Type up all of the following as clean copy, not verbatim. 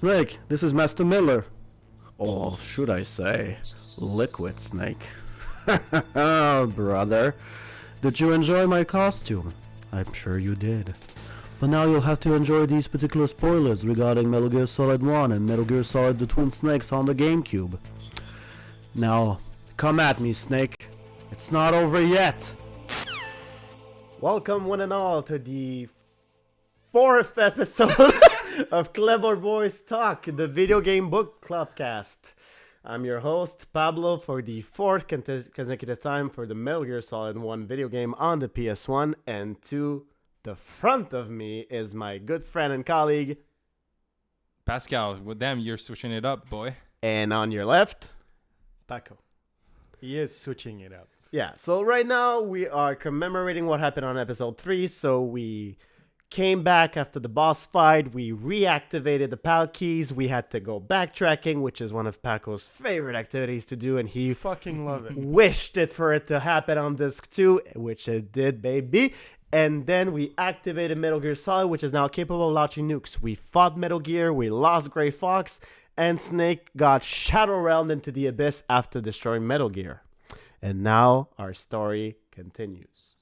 Snake, this is Master Miller. Or should I say, Liquid Snake. Brother, did you enjoy my costume? I'm sure you did. But now you'll have to enjoy these particular spoilers regarding Metal Gear Solid 1 and Metal Gear Solid The Twin Snakes on the GameCube. Now, come at me, Snake. It's not over yet. Welcome one and all to the 4th episode of Clever Boys Talk, the video game book clubcast. I'm your host, Pablo, for the 4th consecutive time for the Metal Gear Solid 1 video game on the PS1, and to the front of me is my good friend and colleague, Pascal. Well, damn, you're switching it up, boy. and on your left, Paco. He is switching it up. yeah, so right now we are commemorating what happened on episode 3, so we came back after the boss fight, we reactivated the pallet keys, we had to go backtracking, which is one of Paco's favorite activities to do, and he Fucking love it. wished it for it to happen on disc 2, which it did, baby. And then we activated Metal Gear Solid, which is now capable of launching nukes. We fought Metal Gear, we lost Grey Fox, and Snake got shadow-realmed into the abyss after destroying Metal Gear. And now our story continues.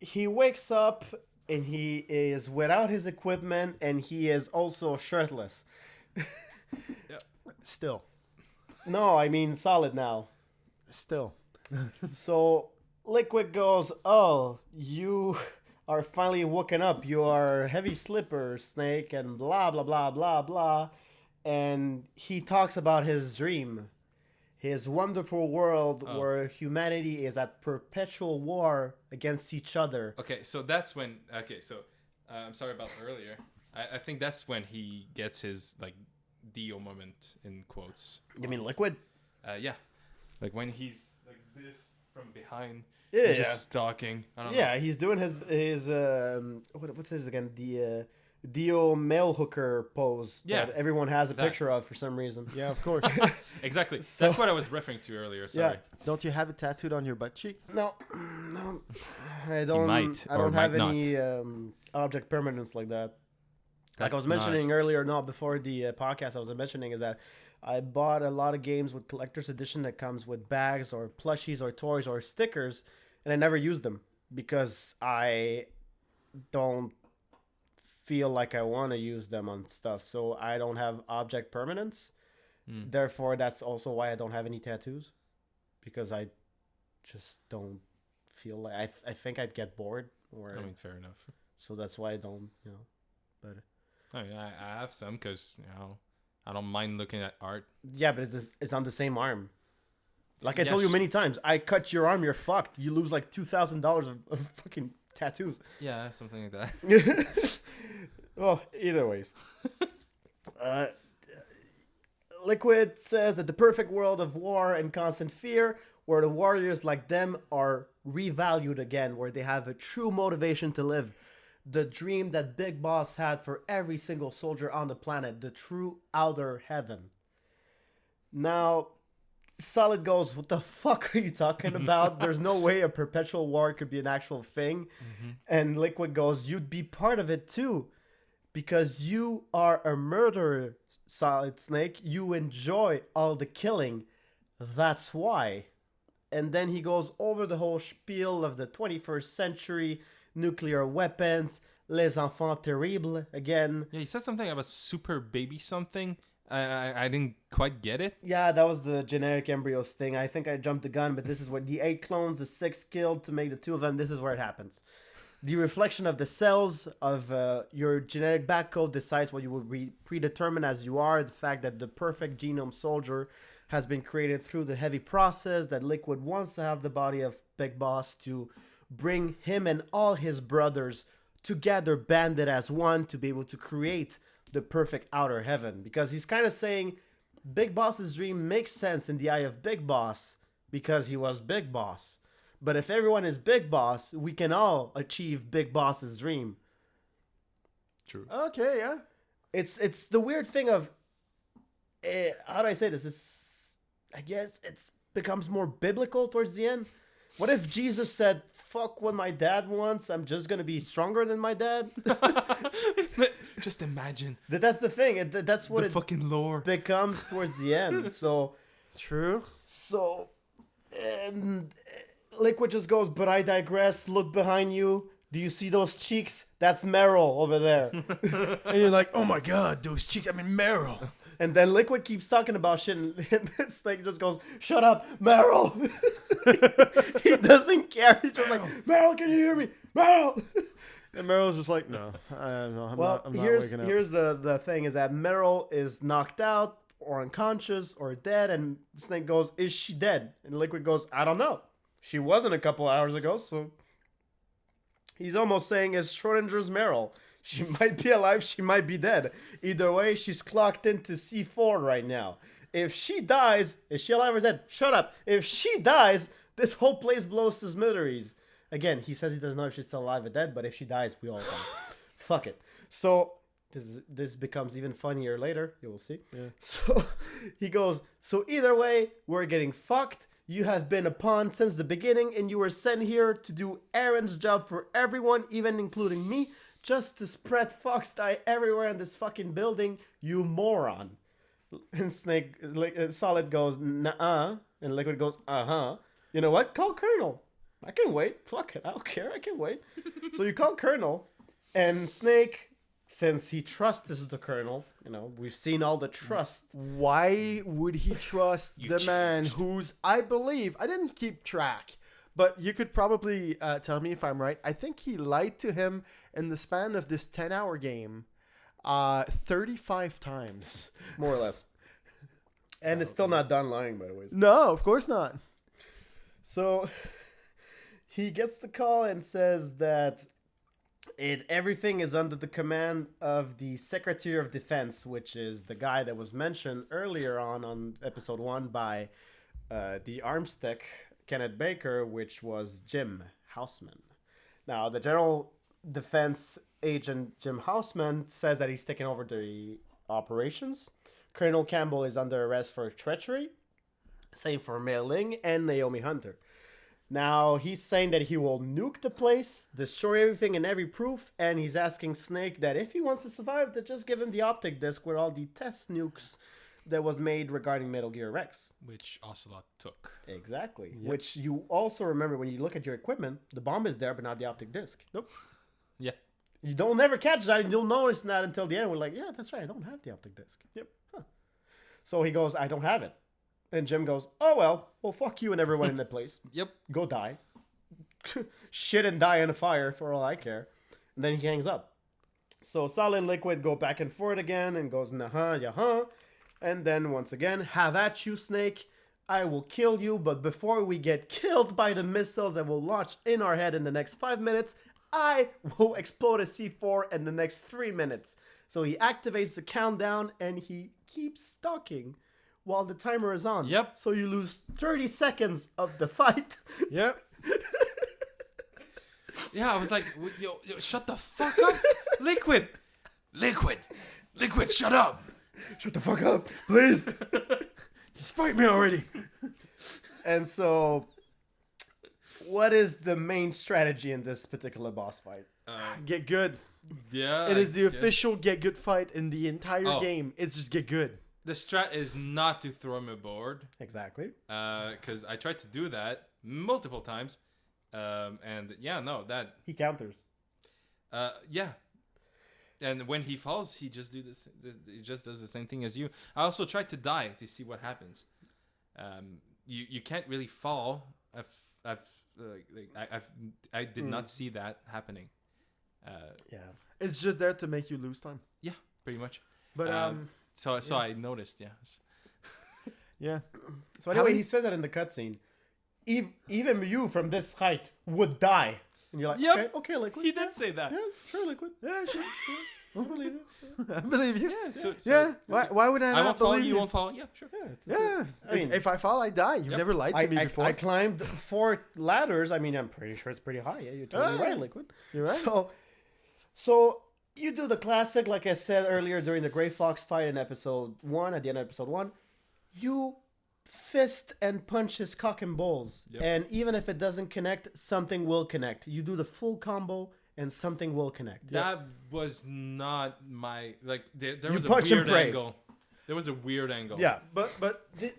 He wakes up and he is without his equipment, and he is also shirtless. Still. No, I mean Solid now. Still. So Liquid goes, "Oh, you are finally woken up. You are heavy slipper, Snake," and blah, blah, blah, blah, blah. And he talks about his dream. His wonderful world where humanity is at perpetual war against each other. Okay, so that's when. Okay, so I'm sorry about earlier. I think that's when he gets his like Dio moment in quotes. You mean Liquid? Yeah, like when he's like this from behind, Yeah. just talking. I don't know. Yeah, he's doing his what's his again? The Dio male hooker pose Yeah. that everyone has a That. picture of for some reason. Yeah, of course. Exactly. So- That's what I was referring to earlier. Sorry. Don't you have it tattooed on your butt cheek? No, I don't. might I or don't have might any object permanence like that. Like I was That's not- mentioning earlier, not before the podcast, I was mentioning is that I bought a lot of games with collector's edition that comes with bags or plushies or toys or stickers, and I never use them because I don't feel like I want to use them on stuff. So I don't have object permanence. Therefore, that's also why I don't have any tattoos, because I just don't feel like I think I'd get bored, or I mean, fair enough. so that's why I don't, But I mean, I have some because I don't mind looking at art. yeah, but it's on the same arm. Like I Yeah, told you many times, I cut your arm, you're fucked. You lose like $2,000 of fucking tattoos. Yeah, something like that. Well, either ways. Liquid says that the perfect world of war and constant fear, where the warriors like them are revalued again, where they have a true motivation to live. The dream that Big Boss had for every single soldier on the planet, the true outer heaven. Now, Solid goes, "What the fuck are you talking about? There's no way a perpetual war could be an actual thing." And Liquid goes, "You'd be part of it too, because you are a murderer, Solid Snake. You enjoy all the killing. That's why." And then he goes over the whole spiel of the 21st century, nuclear weapons, les enfants terribles again. Yeah, he said something about super baby something. I didn't quite get it. Yeah, that was the genetic embryos thing. I think I jumped the gun, but this is what the 8 clones, the 6 killed to make the 2 of them. This is where it happens. The reflection of the cells of your genetic backcode decides what you will predetermine as you are. The fact that the perfect genome soldier has been created through the heavy process, that Liquid wants to have the body of Big Boss to bring him and all his brothers together, banded as one, to be able to create the perfect outer heaven. Because he's kind of saying Big Boss's dream makes sense in the eye of Big Boss because he was Big Boss. But if everyone is Big Boss, we can all achieve Big Boss's dream. True. Okay, yeah. It's the weird thing of how do I say this? I guess it's becomes more biblical towards the end. What if Jesus said, "Fuck what my dad wants. I'm just gonna be stronger than my dad"? Just imagine That's the thing. That's what the it fucking lore. becomes towards the end. True. So, um, Liquid just goes, "But I digress. Look behind you. Do you see those cheeks? That's Meryl over there." And you're like, oh my god, those cheeks. I mean, Meryl. And then Liquid keeps talking about shit, and Snake just goes, "Shut up, Meryl." He doesn't care. He's just like, "Meryl, can you hear me, Meryl?" And Meryl's just like, no, I'm not waking up. Here's the thing: is that Meryl is knocked out or unconscious or dead, and Snake goes, "Is she dead?" And Liquid goes, "I don't know. She wasn't a couple hours ago, so." He's almost saying it's Schrodinger's Meryl. She might be alive, she might be dead. Either way, she's clocked into C4 right now. If she dies, is she alive or dead? Shut up. If she dies, this whole place blows to smithereens. Again, he says he doesn't know if she's still alive or dead, but if she dies, we all die. Fuck it. So, this becomes even funnier later. You will see. Yeah. So, he goes, "So either way, we're getting fucked. You have been a pawn since the beginning, and you were sent here to do Aaron's job for everyone, even including me, just to spread fox dye everywhere in this fucking building, you moron." And Solid goes, "Nuh-uh," and Liquid goes, "Uh-huh. You know what? Call Colonel. I can wait. Fuck it. I don't care. I can wait." So you call Colonel, and Snake, since he trusts the Colonel, we've seen all the trust. Why would he trust the man who's, I believe, I didn't keep track, but you could probably tell me if I'm right. I think he lied to him in the span of this 10-hour game 35 times. More or less. And it's still not done lying, by the way. No, of course not. So he gets the call and says that everything is under the command of the Secretary of Defense, which is the guy that was mentioned earlier on episode 1 by the armstick Kenneth Baker, which was Jim Houseman. Now, the General Defense Agent Jim Houseman says that he's taking over the operations. Colonel Campbell is under arrest for treachery. Same for Mei Ling and Naomi Hunter. Now, he's saying that he will nuke the place, destroy everything and every proof, and he's asking Snake that if he wants to survive, to just give him the optic disc with all the test nukes that was made regarding Metal Gear Rex. Which Ocelot took. Exactly. Yep. Which you also remember when you look at your equipment, the bomb is there, but not the optic disc. Nope. Yeah. You don't never catch that, and you'll notice that until the end. We're like, yeah, that's right, I don't have the optic disc. Yep. Huh. So he goes, "I don't have it." And Jim goes, "Oh, well, fuck you and everyone in that place. Yep. Go die. Shit and die in a fire for all I care." And then he hangs up. So Solid and Liquid go back and forth again and goes, "Nah, yeah, and then once again, "Have at you, Snake. I will kill you, but before we get killed by the missiles that will launch in our head in the next 5 minutes, I will explode a C4 in the next 3 minutes." So he activates the countdown and he keeps talking while the timer is on. Yep. So you lose 30 seconds of the fight. Yep. Yeah, I was like, yo, shut the fuck up. Liquid, shut up. Shut the fuck up, please. Just fight me already. And so, what is the main strategy in this particular boss fight? Get good. Yeah. It is the yeah. official get good fight in the entire Oh. game. It's just get good. The strat is not to throw him aboard. Exactly. Because I tried to do that multiple times. And yeah, no, that... He counters. Yeah. And when he falls, he just he just does the same thing as you. I also tried to die to see what happens. You can't really fall. I did not see that happening. Yeah. It's just there to make you lose time. Yeah, pretty much. But So I noticed. Yes. yeah. So anyway, many- he says that in the cutscene. Even you from this height would die. And you're like, Yep. okay, Liquid. He did say that. Yeah, sure, Liquid. Yeah, sure. I believe it. I believe you. Yeah. So Yeah. Why would I I not won't follow. believe You won't follow. Yeah, sure. Yeah, it's Yeah. I mean, if I fall, I die. You've Yep. never lied to me before. I climbed 4 ladders. I mean, I'm pretty sure it's pretty high. Yeah, you're totally right, Liquid. You're right. So you do the classic, like I said earlier during the Gray Fox fight in episode 1, at the end of episode 1. You fist and punch his cock and balls. Yep. And even if it doesn't connect, something will connect. You do the full combo and something will connect. That was not my like. There You was a punch and weird pray. angle. There was a weird angle. Yeah. But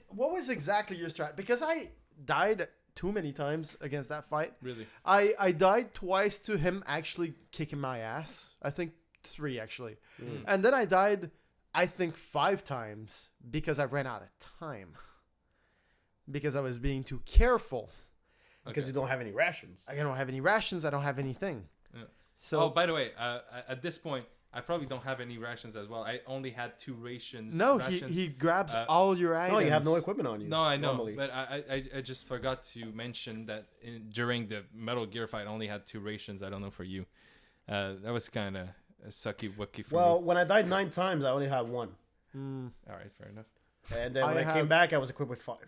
what was exactly your strat? Because I died too many times against that fight. Really. I died twice to him actually kicking my ass. I think 3 actually. And then I died, I think 5 times because I ran out of time. Because I was being too careful. Because Okay. you don't have any rations. I don't have any rations. I don't have anything. Yeah. So Oh, by the way, at this point, I probably don't have any rations as well. I only had 2 rations. no, rations. he grabs uh, all your items. No, you have no equipment on you. No, I know, normally. but I just forgot to mention that during the Metal Gear fight, I only had 2 rations. I don't know for you. That was kind of a sucky wookie for Well, me. when I died 9 times, I only had 1. All right, fair enough. And then when I have- came back, I was equipped with 5.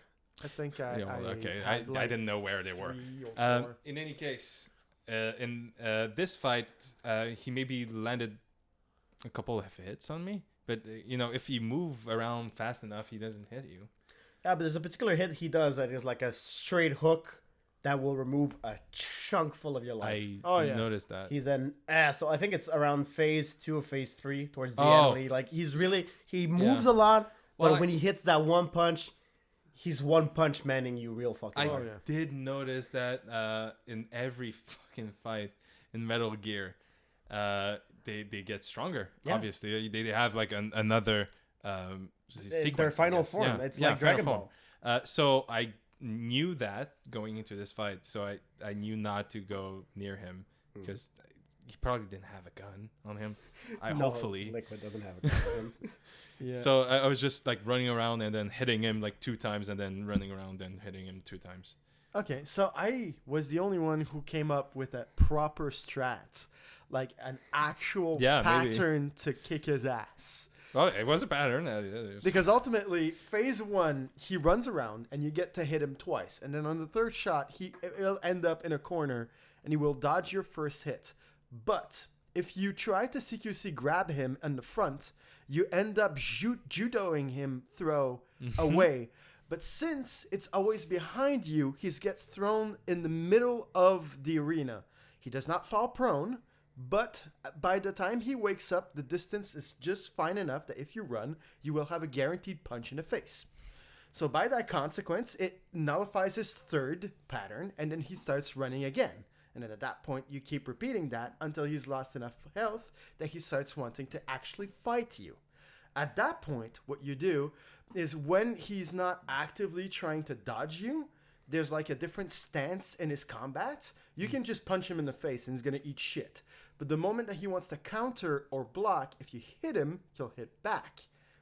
I think I. Yeah, well, okay, I had, like, didn't know where they were. 3 or 4. In any case, in this fight, he maybe landed a couple of hits on me. But, if you move around fast enough, he doesn't hit you. Yeah, but there's a particular hit he does that is like a straight hook that will remove a chunk full of your life. I yeah. noticed that. He's an ass. So I think it's around phase 2 or phase 3 towards the Oh. end. When he moves Yeah. a lot, Well, but when he hits that one punch, he's one punch manning you real fucking I hard. yeah. did notice that in every fucking fight in Metal Gear, they get stronger. Yeah. Obviously, they have like another sequence. Their I final guess. form. Yeah. It's Yeah, like final Dragon form. Ball. So I knew that going into this fight, so I knew not to go near him because he probably didn't have a gun on him. Hopefully. Liquid doesn't have a gun on him. Yeah. So I was just like running around and then hitting him like 2 times and then running around and hitting him 2 times. Okay, so I was the only one who came up with a proper strat, like an actual Yeah, maybe. pattern to kick his ass. Well, it was a pattern. It was- Because ultimately, phase 1, he runs around and you get to hit him twice, and then on the 3rd shot, he'll end up in a corner and he will dodge your first hit. But if you try to CQC grab him in the front, you end up judoing him away. But since it's always behind you, he gets thrown in the middle of the arena. He does not fall prone, but by the time he wakes up, the distance is just fine enough that if you run, you will have a guaranteed punch in the face. So by that consequence, it nullifies his 3rd pattern, and then he starts running again. And then at that point, you keep repeating that until he's lost enough health that he starts wanting to actually fight you. At that point, what you do is when he's not actively trying to dodge you, there's like a different stance in his combat. You can just punch him in the face and he's going to eat shit. But the moment that he wants to counter or block, if you hit him, he'll hit back.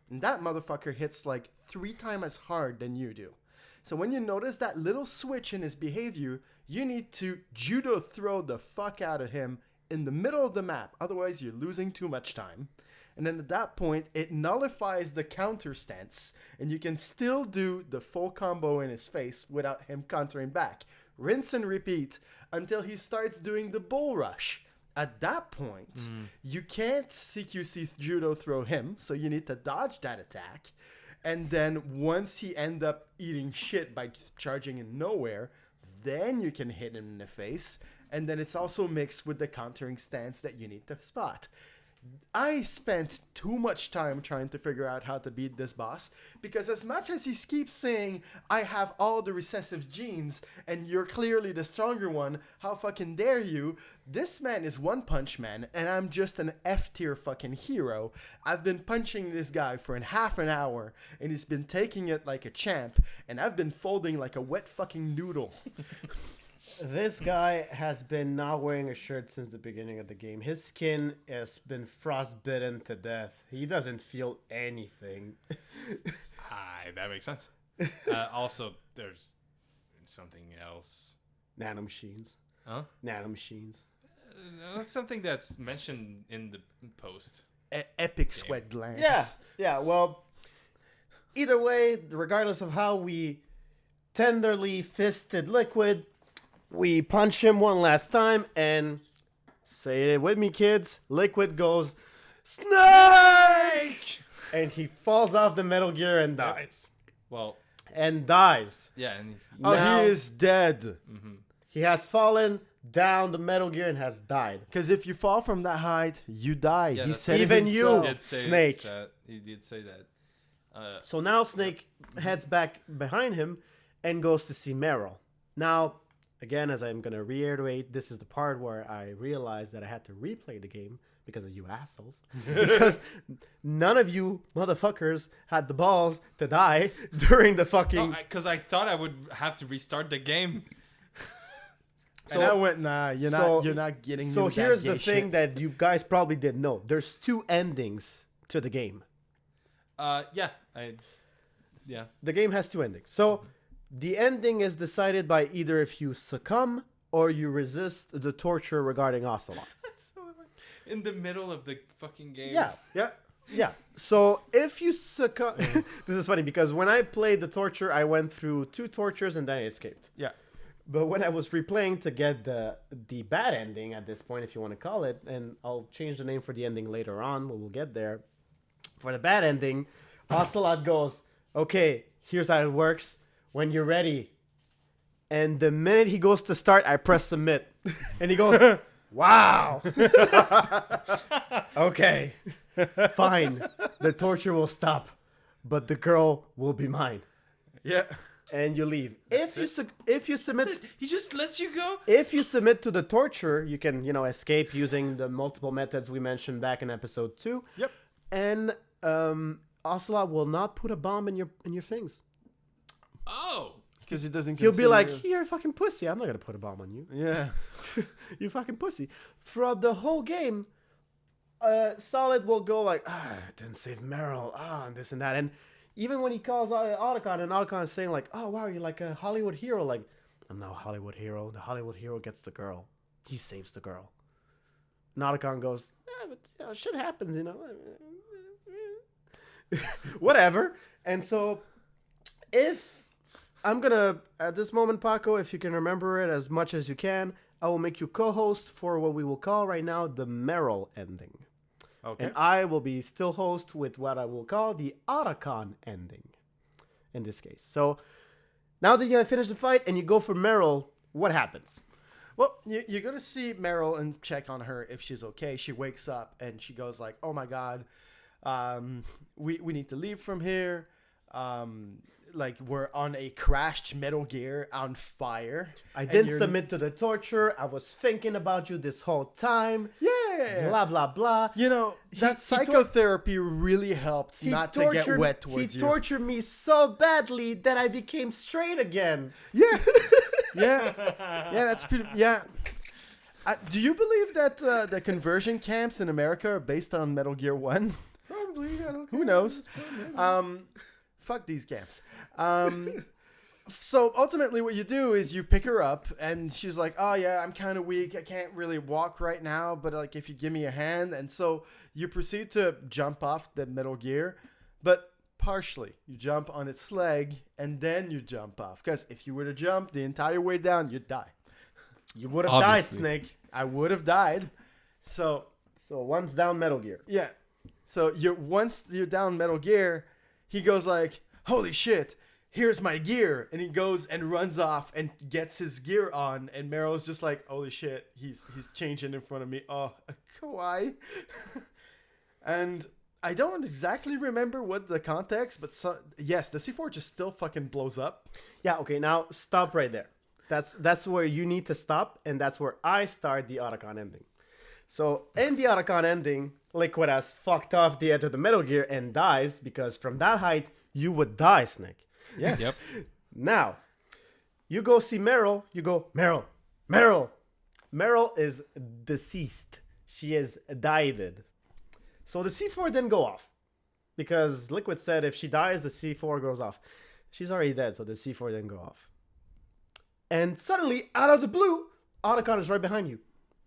And that motherfucker hits like 3 times as hard than you do. So when you notice that little switch in his behavior, you need to judo throw the fuck out of him in the middle of the map. Otherwise, you're losing too much time. And then at that point, it nullifies the counter stance, and you can still do the full combo in his face without him countering back. Rinse and repeat until he starts doing the bull rush. At that point, you can't CQC judo throw him, so you need to dodge that attack. And then once he end up eating shit by charging in nowhere, then you can hit him in the face. And then it's also mixed with the countering stance that you need to spot. I spent too much time trying to figure out how to beat this boss because as much as he keeps saying, I have all the recessive genes and you're clearly the stronger one, how fucking dare you? This man is One Punch Man and I'm just an F-tier fucking hero. I've been punching this guy for half an hour and he's been taking it like a champ and I've been folding like a wet fucking noodle. This guy has been not wearing a shirt since the beginning of the game. His skin has been frostbitten to death. He doesn't feel anything. That makes sense. Also, there's something else. Nanomachines. Huh? Nanomachines. That's something that's mentioned in the post. Epic sweat glands. Yeah. Well, either way, regardless of how we tenderly fisted Liquid, we punch him one last time and say it with me, kids. Liquid goes, Snake! And he falls off the Metal Gear and dies. Well, and dies. Yeah, and Oh, Now- he is dead. He has fallen down the Metal Gear and has died. Because if you fall from that height, you die. Yeah, he that's- said it Even you. himself. he did say Snake. He did say that. So now Snake heads back behind him and goes to see Meryl. Now, again, as I'm going to reiterate, this is the part where I realized that I had to replay the game because of you assholes. Because none of you motherfuckers had the balls to die during the fucking... Because I thought I would have to restart the game. And I went, nah, you're not getting. So into that here's gay the thing shit. that you guys probably didn't know. There's 2 endings to the game. Yeah, The game has 2 endings. So the ending is decided by either if you succumb or you resist the torture regarding Ocelot. That's so in the middle of the fucking game. Yeah. Yeah. So if you succumb... This is funny because when I played the torture, I went through 2 tortures and then I escaped. Yeah. But when I was replaying to get the bad ending at this point, if you want to call it, and I'll change the name for the ending later on, we'll get there. For the bad ending, Ocelot goes, okay, here's how it works. When you're ready. And the minute he goes to start, I press submit. And he goes, wow. Okay. Fine. The torture will stop. But the girl will be mine. Yeah. And you leave. If you submit... That's it. He just lets you go. If you submit to the torture, you can, escape using the multiple methods we mentioned back in episode 2. Yep. And Ocelot will not put a bomb in your things. Oh. Because he doesn't. He'll be like, consider- "You're a fucking pussy. I'm not gonna put a bomb on you. Yeah. You fucking pussy." Throughout the whole game, Solid will go like, "Ah, I didn't save Meryl. And this and that." And even when he calls Otacon, and Otacon is saying like, "Oh wow, you're like a Hollywood hero." Like, I'm not a Hollywood hero. The Hollywood hero gets the girl. He saves the girl. And Otacon goes, but shit happens, Whatever. And so, if I'm gonna, at this moment, Paco, if you can remember it as much as you can, I will make you co-host for what we will call right now the Meryl ending. Okay. And I will be still host with what I will call the Otacon ending, in this case. So, now that you have finished the fight and you go for Meryl, what happens? Well, you're gonna see Meryl and check on her if she's okay. She wakes up and she goes like, "Oh my god, we need to leave from here. Like we're on a crashed Metal Gear on fire. I And didn't you're- submit to the torture. I was thinking about you this whole time. Yeah. Blah, blah, blah. You know that he tor- psychotherapy really helped not to get wet towards He you. tortured me so badly that I became straight again. Yeah. Yeah. Yeah. That's pretty. Yeah. Do you believe that the conversion camps in America are based on Metal Gear 1? Probably. I don't Who knows? Fuck these camps. So ultimately what you do is you pick her up and she's like, "Oh yeah, I'm kind of weak. I can't really walk right now, but like if you give me a hand." And so you proceed to jump off the Metal Gear, but partially. You jump on its leg and then you jump off. Because if you were to jump the entire way down, you'd die. You would have died, Obviously. Snake. I would have died. So So once down Metal Gear. yeah. So once you're down Metal Gear, he goes like, "Holy shit, here's my gear." And he goes and runs off and gets his gear on. And Meryl's just like, "Holy shit, he's changing in front of me. Oh, kawaii." And I don't exactly remember what the context, but yes, the C4 just still fucking blows up. Yeah, okay, now stop right there. That's where you need to stop, and that's where I start the Otacon ending. So in the Otacon ending, Liquid has fucked off the edge of the Metal Gear and dies, because from that height, you would die, Snake. Yeah. Yep. Now, you go see Meryl, you go, Meryl, Meryl. Meryl is deceased. She is died. So the C4 didn't go off, because Liquid said if she dies, the C4 goes off. She's already dead, so the C4 didn't go off. And suddenly, out of the blue, Otacon is right behind you.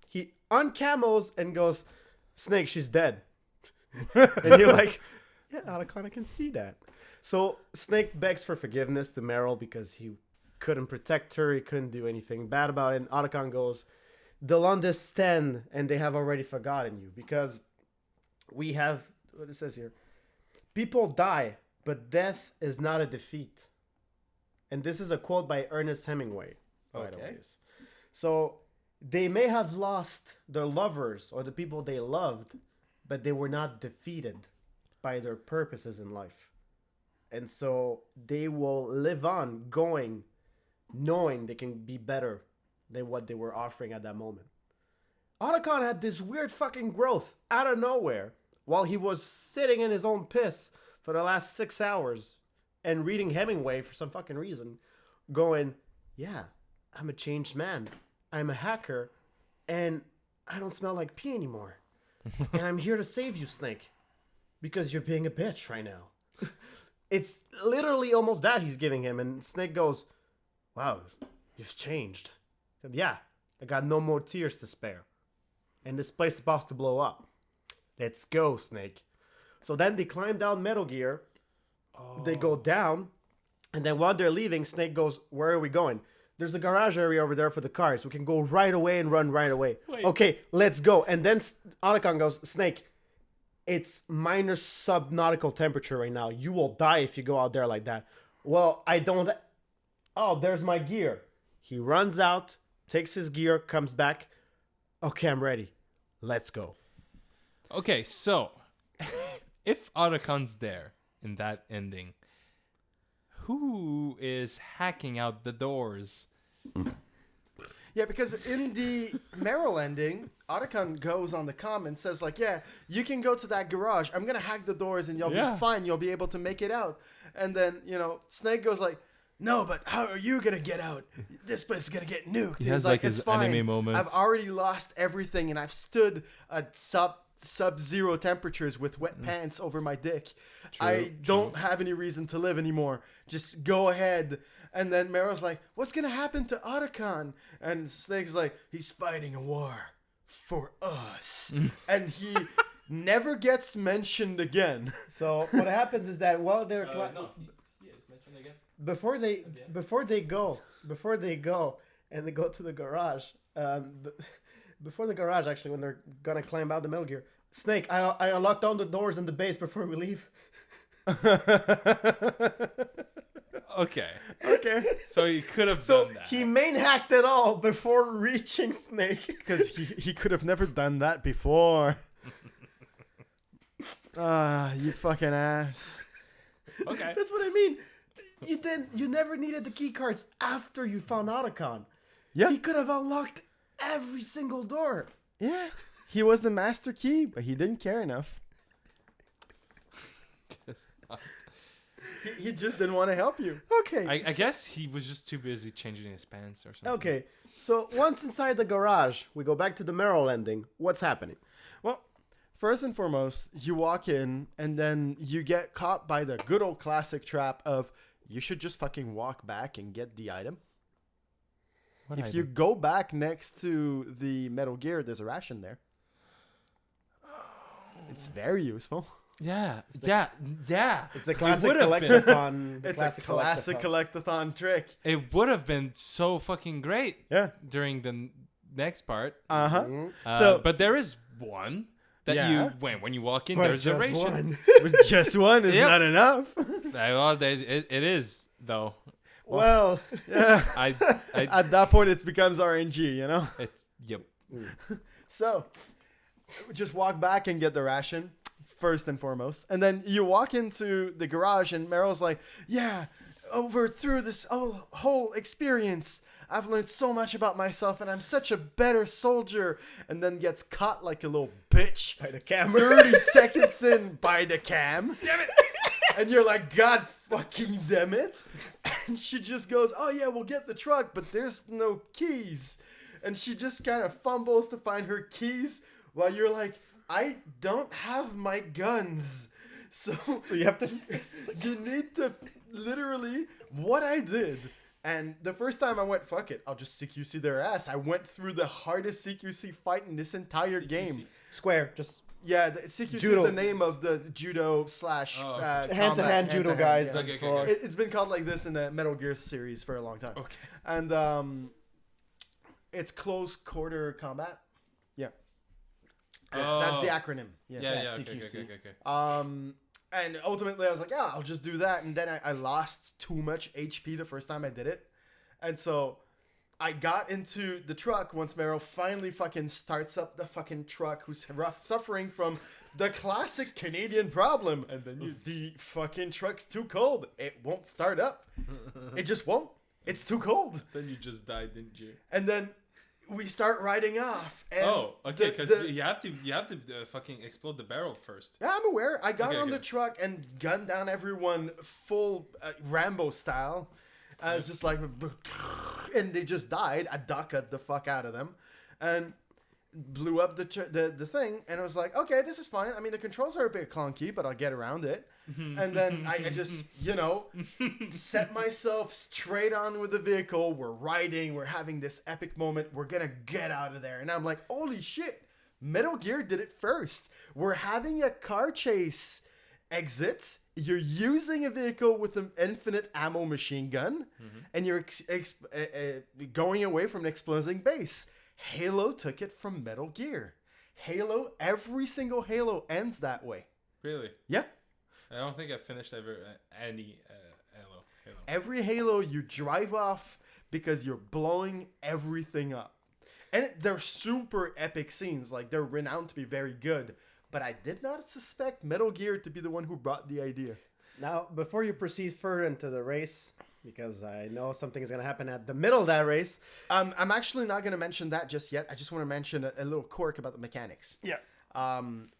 He uncamos and goes, "Snake, she's dead." And you're like, "Yeah, Otacon, I can see that." So Snake begs for forgiveness to Meryl because he couldn't protect her. He couldn't do anything bad about it. And Otacon goes, "They'll understand, and they have already forgotten you, because we have," what it says here, "people die, but death is not a defeat. And this is a quote by Ernest Hemingway, by the Okay. way. So they may have lost their lovers or the people they loved, but they were not defeated by their purposes in life. And so they will live on going, knowing they can be better than what they were offering at that moment. Otacon had this weird fucking growth out of nowhere while he was sitting in his own piss for the last 6 hours and reading Hemingway for some fucking reason, going, yeah, I'm a changed man. I'm a hacker, and I don't smell like pee anymore. And I'm here to save you, Snake, because you're being a bitch right now. It's literally almost that he's giving him, and Snake goes, wow, you've changed. Yeah, I got no more tears to spare. And this place is about to blow up. Let's go, Snake. So then they climb down Metal Gear. They go down. And then while they're leaving, Snake goes, where are we going? There's a garage area over there for the cars. We can go right away and run right away. Wait. Okay, let's go. And then Otacon goes, Snake, it's minus subnautical temperature right now. You will die if you go out there like that. Well, I don't... Oh, there's my gear. He runs out, takes his gear, comes back. Okay, I'm ready. Let's go. Okay, so if Otacon's there in that ending, who is hacking out the doors? Yeah, because in the Meryl ending, Otacon goes on the comm and says like, yeah, you can go to that garage. I'm going to hack the doors and you'll be fine. You'll be able to make it out. And then, Snake goes like, no, but how are you going to get out? This place is going to get nuked. He He's has like it's his fine. anime moment. I've already lost everything and I've stood at sub-zero temperatures with wet pants over my dick. I don't have any reason to live anymore. Just go ahead. And then Meryl's like, what's going to happen to Otacon? And Snake's like, he's fighting a war for us. And he never gets mentioned again. So what happens is that while they're... it's mentioned again. Before they go and they go to the garage, before the garage, actually, when they're gonna climb out the Metal Gear, Snake, I unlocked all the doors in the base before we leave. Okay. Okay. So he could have So done that. he main hacked it all before reaching Snake. Because he could have never done that before. You fucking ass. Okay. That's what I mean. You never needed the key cards after you found Otacon. Yeah. He could have unlocked every single door. Yeah. He was the master key, but he didn't care enough. Just not. He just didn't want to help you. Okay. I guess he was just too busy changing his pants or something. Okay. So once inside the garage, we go back to the Meryl ending. What's happening? Well, first and foremost, you walk in and then you get caught by the good old classic trap of you should just fucking walk back and get the item. What If you go back next to the Metal Gear, there's a ration there. It's very useful. Yeah. the- Yeah. It's a It classic would've been. collectathon. It's a classic collectathon trick. It would have been so fucking great Yeah. during the next part. Uh-huh. So, but there is one that Yeah. when you walk in, But there's a just ration. one. But just one is Yep. not enough. Well, it is though. Well, Yeah. I At that point, it becomes RNG, it's yep. So, just walk back and get the ration, first and foremost. And then you walk into the garage, and Meryl's like, yeah, through this whole experience, I've learned so much about myself, and I'm such a better soldier. And then gets caught like a little bitch. by the camera. 30 seconds in by the cam. Damn it! And you're like, God fucking damn it. And she just goes, oh yeah, we'll get the truck, but there's no keys. And she just kind of fumbles to find her keys while you're like, I don't have my guns. So you have to you need to literally what I did. And the first time I went, fuck it, I'll just CQC their ass. I went through the hardest CQC fight in this entire game. Square. Just Yeah, the CQC Judo. is the name of the judo slash Oh, hand hand-to-hand judo guys. Yeah. Okay, for- okay. It's been called like this in the Metal Gear series for a long time. Okay. And it's close quarter combat. Yeah. That's the acronym. Yeah, yeah. Okay, CQC. okay. And ultimately, I was like, yeah, I'll just do that. And then I lost too much HP the first time I did it. And so I got into the truck once Meryl finally fucking starts up the fucking truck, who's suffering from the classic Canadian problem. And then the fucking truck's too cold. It won't start up. It just won't. It's too cold. Then you just died, didn't you? And then we start riding off. And okay, because you have to fucking explode the barrel first. Yeah, I'm aware. I got on the okay. truck and gunned down everyone full Rambo style. I was just like, and they just died. I ducked the fuck out of them, and blew up the thing. And I was like, okay, this is fine. I mean, the controls are a bit clunky, but I'll get around it. And then I just, set myself straight on with the vehicle. We're riding. We're having this epic moment. We're gonna get out of there. And I'm like, holy shit! Metal Gear did it first. We're having a car chase exit. You're using a vehicle with an infinite ammo machine gun, and you're going away from an exploding base. Halo took it from Metal Gear. Halo, every single Halo ends that way. Really? Yeah. I don't think I finished ever any Halo. Every Halo, you drive off because you're blowing everything up. And they're super epic scenes. Like, they're renowned to be very good. But I did not suspect Metal Gear to be the one who brought the idea. Now, before you proceed further into the race, because I know something is going to happen at the middle of that race. I'm actually not going to mention that just yet. I just want to mention a little quirk about the mechanics. Yeah.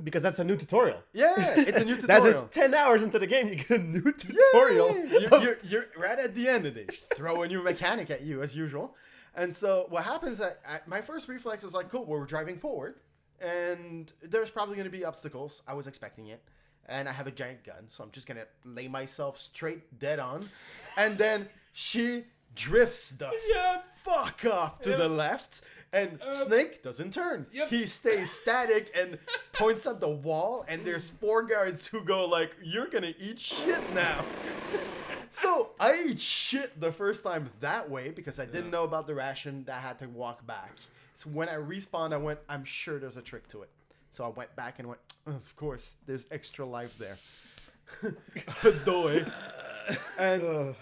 Because that's a new tutorial. Yeah, it's a new tutorial. That is 10 hours into the game, you get a new tutorial. You're right at the end, and they throw a new mechanic at you, as usual. And so what happens, my first reflex was like, cool, well, we're driving forward. And there's probably going to be obstacles. I was expecting it. And I have a giant gun, so I'm just going to lay myself straight dead on. And then she drifts the fuck off to the left. And Snake doesn't turn. Yep. He stays static and points at the wall. And there's 4 guards who go like, you're going to eat shit now. So I ate shit the first time that way because I didn't know about the ration. I had to walk back. So when I respawned, I went, I'm sure there's a trick to it. So I went back and went, of course, there's extra life there. Doy. And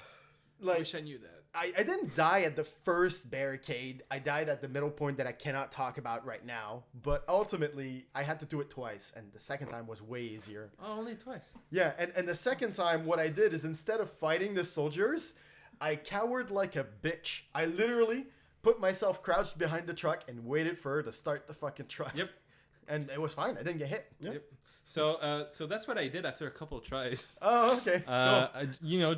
I wish I knew that. I didn't die at the first barricade. I died at the middle point that I cannot talk about right now. But ultimately, I had to do it twice. And the second time was way easier. Oh, only twice. Yeah, and the second time, what I did is instead of fighting the soldiers, I cowered like a bitch. I literally put myself crouched behind the truck and waited for her to start the fucking truck. Yep. And it was fine. I didn't get hit. Yep. So that's what I did after a couple of tries. Oh, okay. Cool.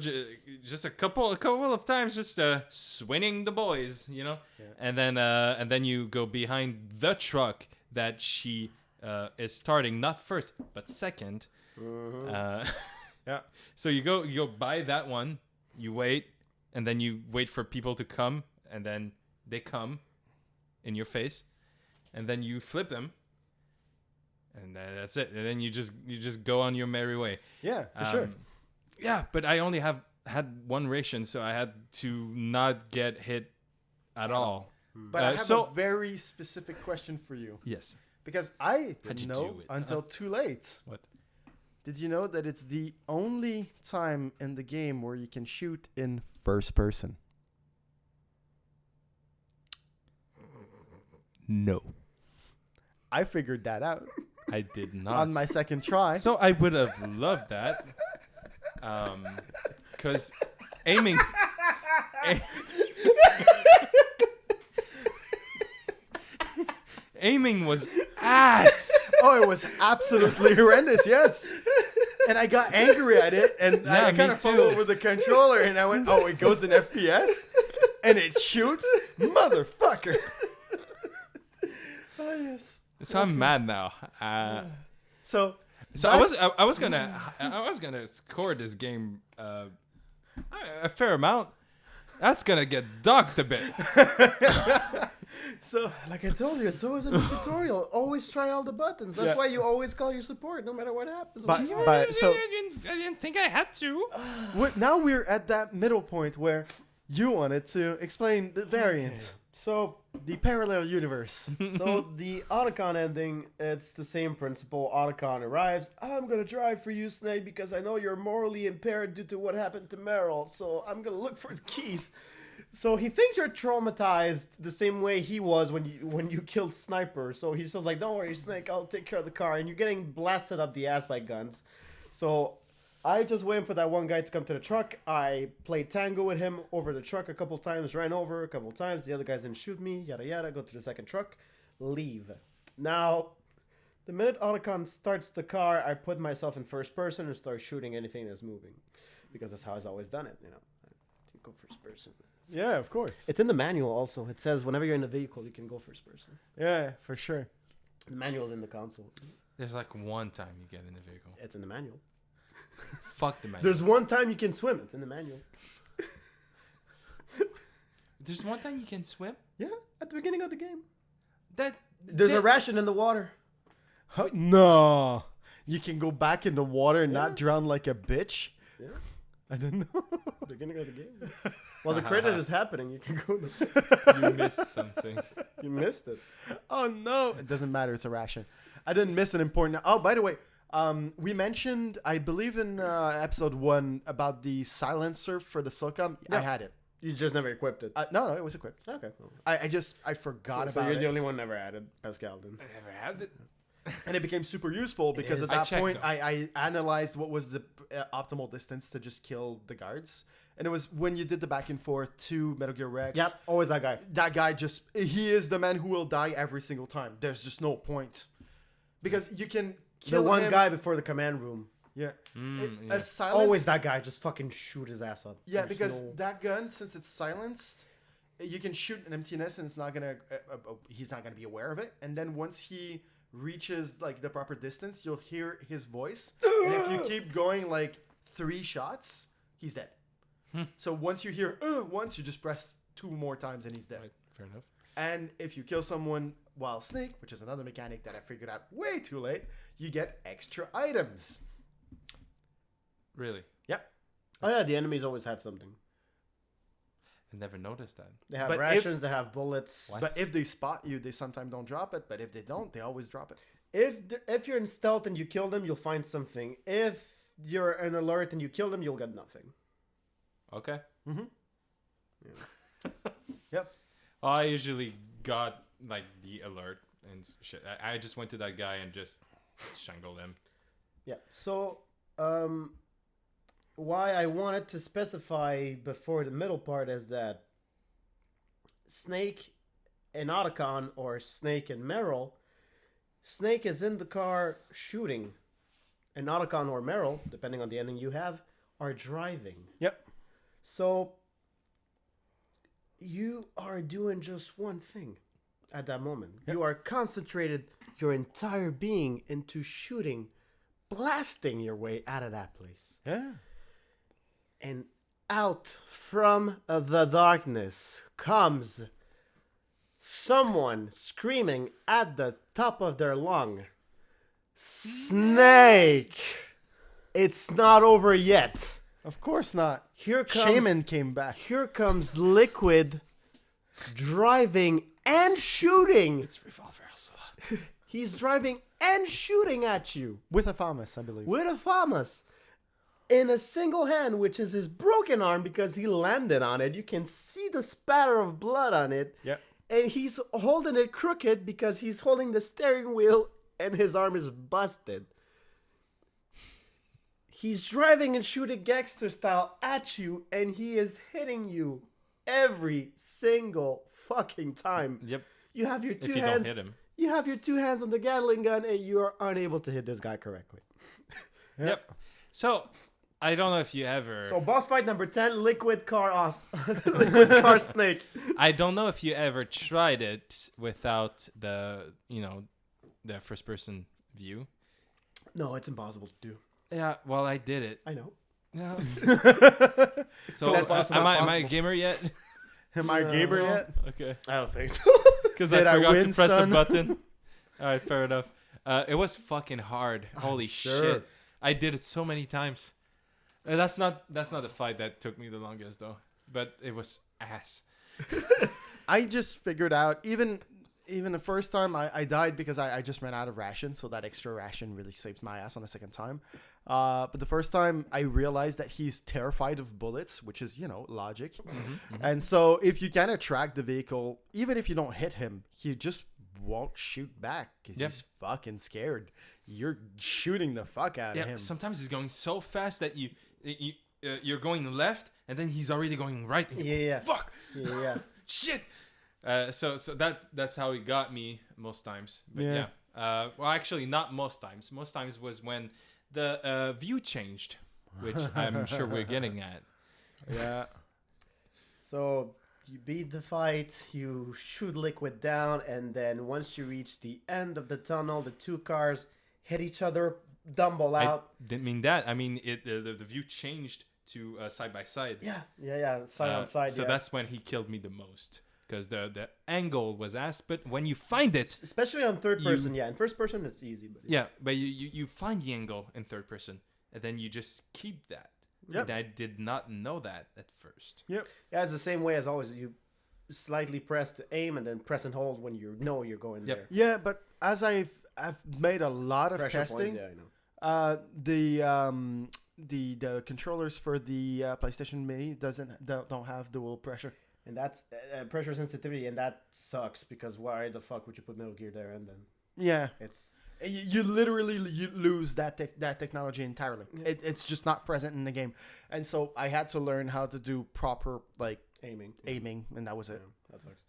Just a couple of times, just swinging the boys, Yeah. And then you go behind the truck that she is starting, not first but second. Yeah. So you go by that one, you wait, and then you wait for people to come, and then they come in your face, and then you flip them. And that's it. And then you just go on your merry way. Yeah, for sure. Yeah, but I only had one ration, so I had to not get hit at all. But I have a very specific question for you. Yes. Because I How'd didn't you know do it? until too late. What? Did you know that it's the only time in the game where you can shoot in first person? No. I figured that out I did not. on my second try. So I would have loved that. Because aiming... aiming was ass. Oh, it was absolutely horrendous, yes. And I got angry at it, and Yeah, I kind me of fumbled too. over the controller, and I went, oh, it goes in FPS? And it shoots? Motherfucker. Oh, yes. So I'm mad now. So I was gonna score this game a fair amount. That's gonna get docked a bit. So, Like I told you, it's always a new tutorial. Always try all the buttons. That's Yeah. why you always call your support, no matter what happens. But so I didn't think I had to. now we're at that middle point where you wanted to explain the variant. So The parallel universe. So the Otacon ending, it's the same principle. Otacon arrives. I'm gonna drive for you, Snake, because I know you're morally impaired due to what happened to Meryl. So I'm gonna look for the keys. So he thinks you're traumatized the same way he was when you killed Sniper. So he's just like, "Don't worry, Snake. I'll take care of the car." And you're getting blasted up the ass by guns. So I just waiting for that one guy to come to the truck. I played tango with him over the truck a couple times, ran over a couple times. The other guys didn't shoot me, yada yada. Go to the second truck, leave. Now, the minute Otacon starts the car, I put myself in first person and start shooting anything that's moving. Because that's how I've always done it, you know. I go first person. Yeah, of course. It's in the manual also. It says whenever you're in the vehicle, you can go first person. Yeah, for sure. The manual's in the console. There's like one time you get in the vehicle. It's in the manual. Fuck the manual. There's one time you can swim. It's in the manual. There's one time you can swim? Yeah, at the beginning of the game. There's a ration in the water. Huh? No. You can go back in the water and not drown like a bitch? Yeah. I didn't know. Beginning of the game. Well, the credit is happening. You can go. You missed something. You missed it. Oh, no. It doesn't matter. It's a ration. I didn't miss an important... Oh, by the way, we mentioned, I believe in episode 1, about the silencer for the Silcom. Yeah. I had it. You just never equipped it. No, it was equipped. Okay. I forgot So about you're the it. only one never added Pascal then. I never had it. And it became super useful because is. at I that checked point, them. I analyzed what was the optimal distance to just kill the guards. And it was when you did the back and forth to Metal Gear Rex. Yep, always that guy. That guy he is the man who will die every single time. There's just no point. Because you can kill The one him. guy before the command room. Yeah. Yeah. A silence. Always that guy. Just fucking shoot his ass up. Yeah, There's because no- that gun, since it's silenced, you can shoot an emptiness and it's not gonna. He's not gonna be aware of it. And then once he reaches like the proper distance, you'll hear his voice. And if you keep going like 3 shots, he's dead. So once you hear once, you just press 2 more times and he's dead. Right, fair enough. And if you kill someone while Snake, which is another mechanic that I figured out way too late, you get extra items. Really? Yep. Oh yeah, the enemies always have something. I never noticed that. They have But rations. They have bullets. But if they spot you, they sometimes don't drop it. But if they don't, they always drop it. If you're in stealth and you kill them, you'll find something. If you're in alert and you kill them, you'll get nothing. Okay. Mm-hmm. Yeah. Yep. I usually got like the alert and shit. I just went to that guy and just strangled him. Yeah. So, why I wanted to specify before the middle part is that Snake and Otacon, or Snake and Meryl, Snake is in the car shooting, and Otacon or Meryl, depending on the ending you have, are driving. Yep. So you are doing just one thing at that moment. Yep. You are concentrated your entire being into shooting, blasting your way out of that place. Yeah. And out from the darkness comes someone screaming at the top of their lung. Snake! It's not over yet. Of course not. Here comes Shaman came back Here comes Liquid driving and shooting. It's Revolver Ocelot. He's driving and shooting at you with a FAMAS, I believe. with a FAMAS in a single hand, which is his broken arm because he landed on it. You can see the spatter of blood on it. Yep. And he's holding it crooked because he's holding the steering wheel and his arm is busted. He's driving and shooting gangster style at you, and he is hitting you every single fucking time. Yep. You have your If two you hands. don't hit him. You have your 2 hands on the Gatling gun, and you are unable to hit this guy correctly. Yep. So I don't know if you ever. So boss fight number 10, Liquid Car Liquid Car Snake. I don't know if you ever tried it without the the first person view. No, it's impossible to do. Yeah. Well, I did it. I know. Yeah. So that's just am not I a possible. gamer yet? Am I Gaber yet? Okay. I don't think so. Because Did I I forgot win, to press son? a button. All right, fair enough. It was fucking hard. Holy sure. shit! I did it so many times. That's not the fight that took me the longest though. But it was ass. I just figured out even the first time I died because I just ran out of ration, so that extra ration really saved my ass on the second time. But the first time I realized that he's terrified of bullets, which is, logic. And so if you can attract the vehicle, even if you don't hit him, he just won't shoot back because he's fucking scared. You're shooting the fuck out of him. Sometimes he's going so fast that you're going left, and then he's already going right. And fuck. Yeah. Shit. So that's how he got me most times. But well, actually, not most times. Most times was when the view changed, which I'm sure we're getting at. Yeah. So you beat the fight, you shoot Liquid down, and then once you reach the end of the tunnel, the two cars hit each other, dumble out. I didn't mean that. I mean the view changed to side by side. Yeah. Side on side. So that's when he killed me the most. Because the angle was ass, but when you find it, especially on third person, in first person it's easy, but but you find the angle in third person, and then you just keep that. Yep. And I did not know that at first. Yep. Yeah, it's the same way as always. You slightly press to aim and then press and hold when you know you're going there. Yeah, but as I've made a lot of Pressure testing, points, I know. The controllers for the PlayStation Mini don't have dual pressure. And that's pressure sensitivity, and that sucks because why the fuck would you put Metal Gear there and then? Yeah, It's you literally lose that technology entirely. Yeah. It's just not present in the game, and so I had to learn how to do proper aiming, and that was it. That sucks.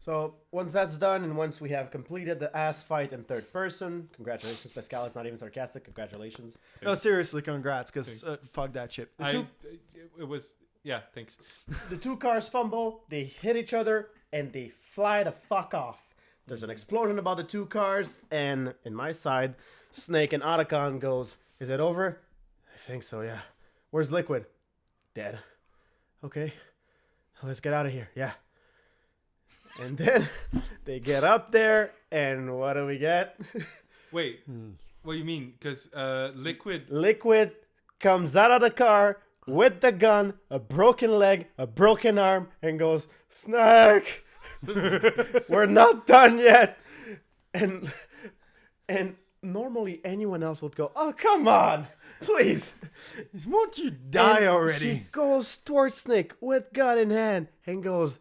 So once that's done, and once we have completed the ass fight in third person, congratulations, Pascal. It's not even sarcastic. Congratulations. No, seriously, congrats, because fuck that shit. It was. Yeah, thanks. The two cars fumble, they hit each other, and they fly the fuck off. There's an explosion about the two cars, and in my side, Snake and Otacon goes, "Is it over?" "I think so, yeah." "Where's Liquid?" "Dead." "Okay, let's get out of here." "Yeah." And then they get up there, and what do we get? Wait, what do you mean? Because Liquid... Liquid comes out of the car with the gun, a broken leg, a broken arm, and goes, "Snake, we're not done yet." And normally anyone else would go, "Oh, come on, please. Won't you die And already? He goes towards Snake with gun in hand and goes,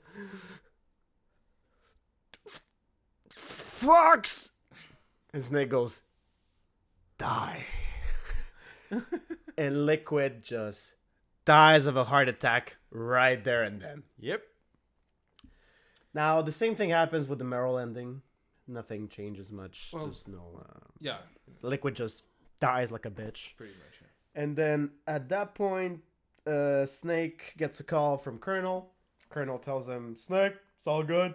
"Fox!" And Snake goes, "Die." And Liquid just dies of a heart attack right there and then. Yep. Now, the same thing happens with the Meryl ending. Nothing changes much. Well, There's no... Yeah, Liquid just dies like a bitch. pretty much. Yeah. And then at that point, Snake gets a call from Colonel. Colonel tells him, "Snake, it's all good.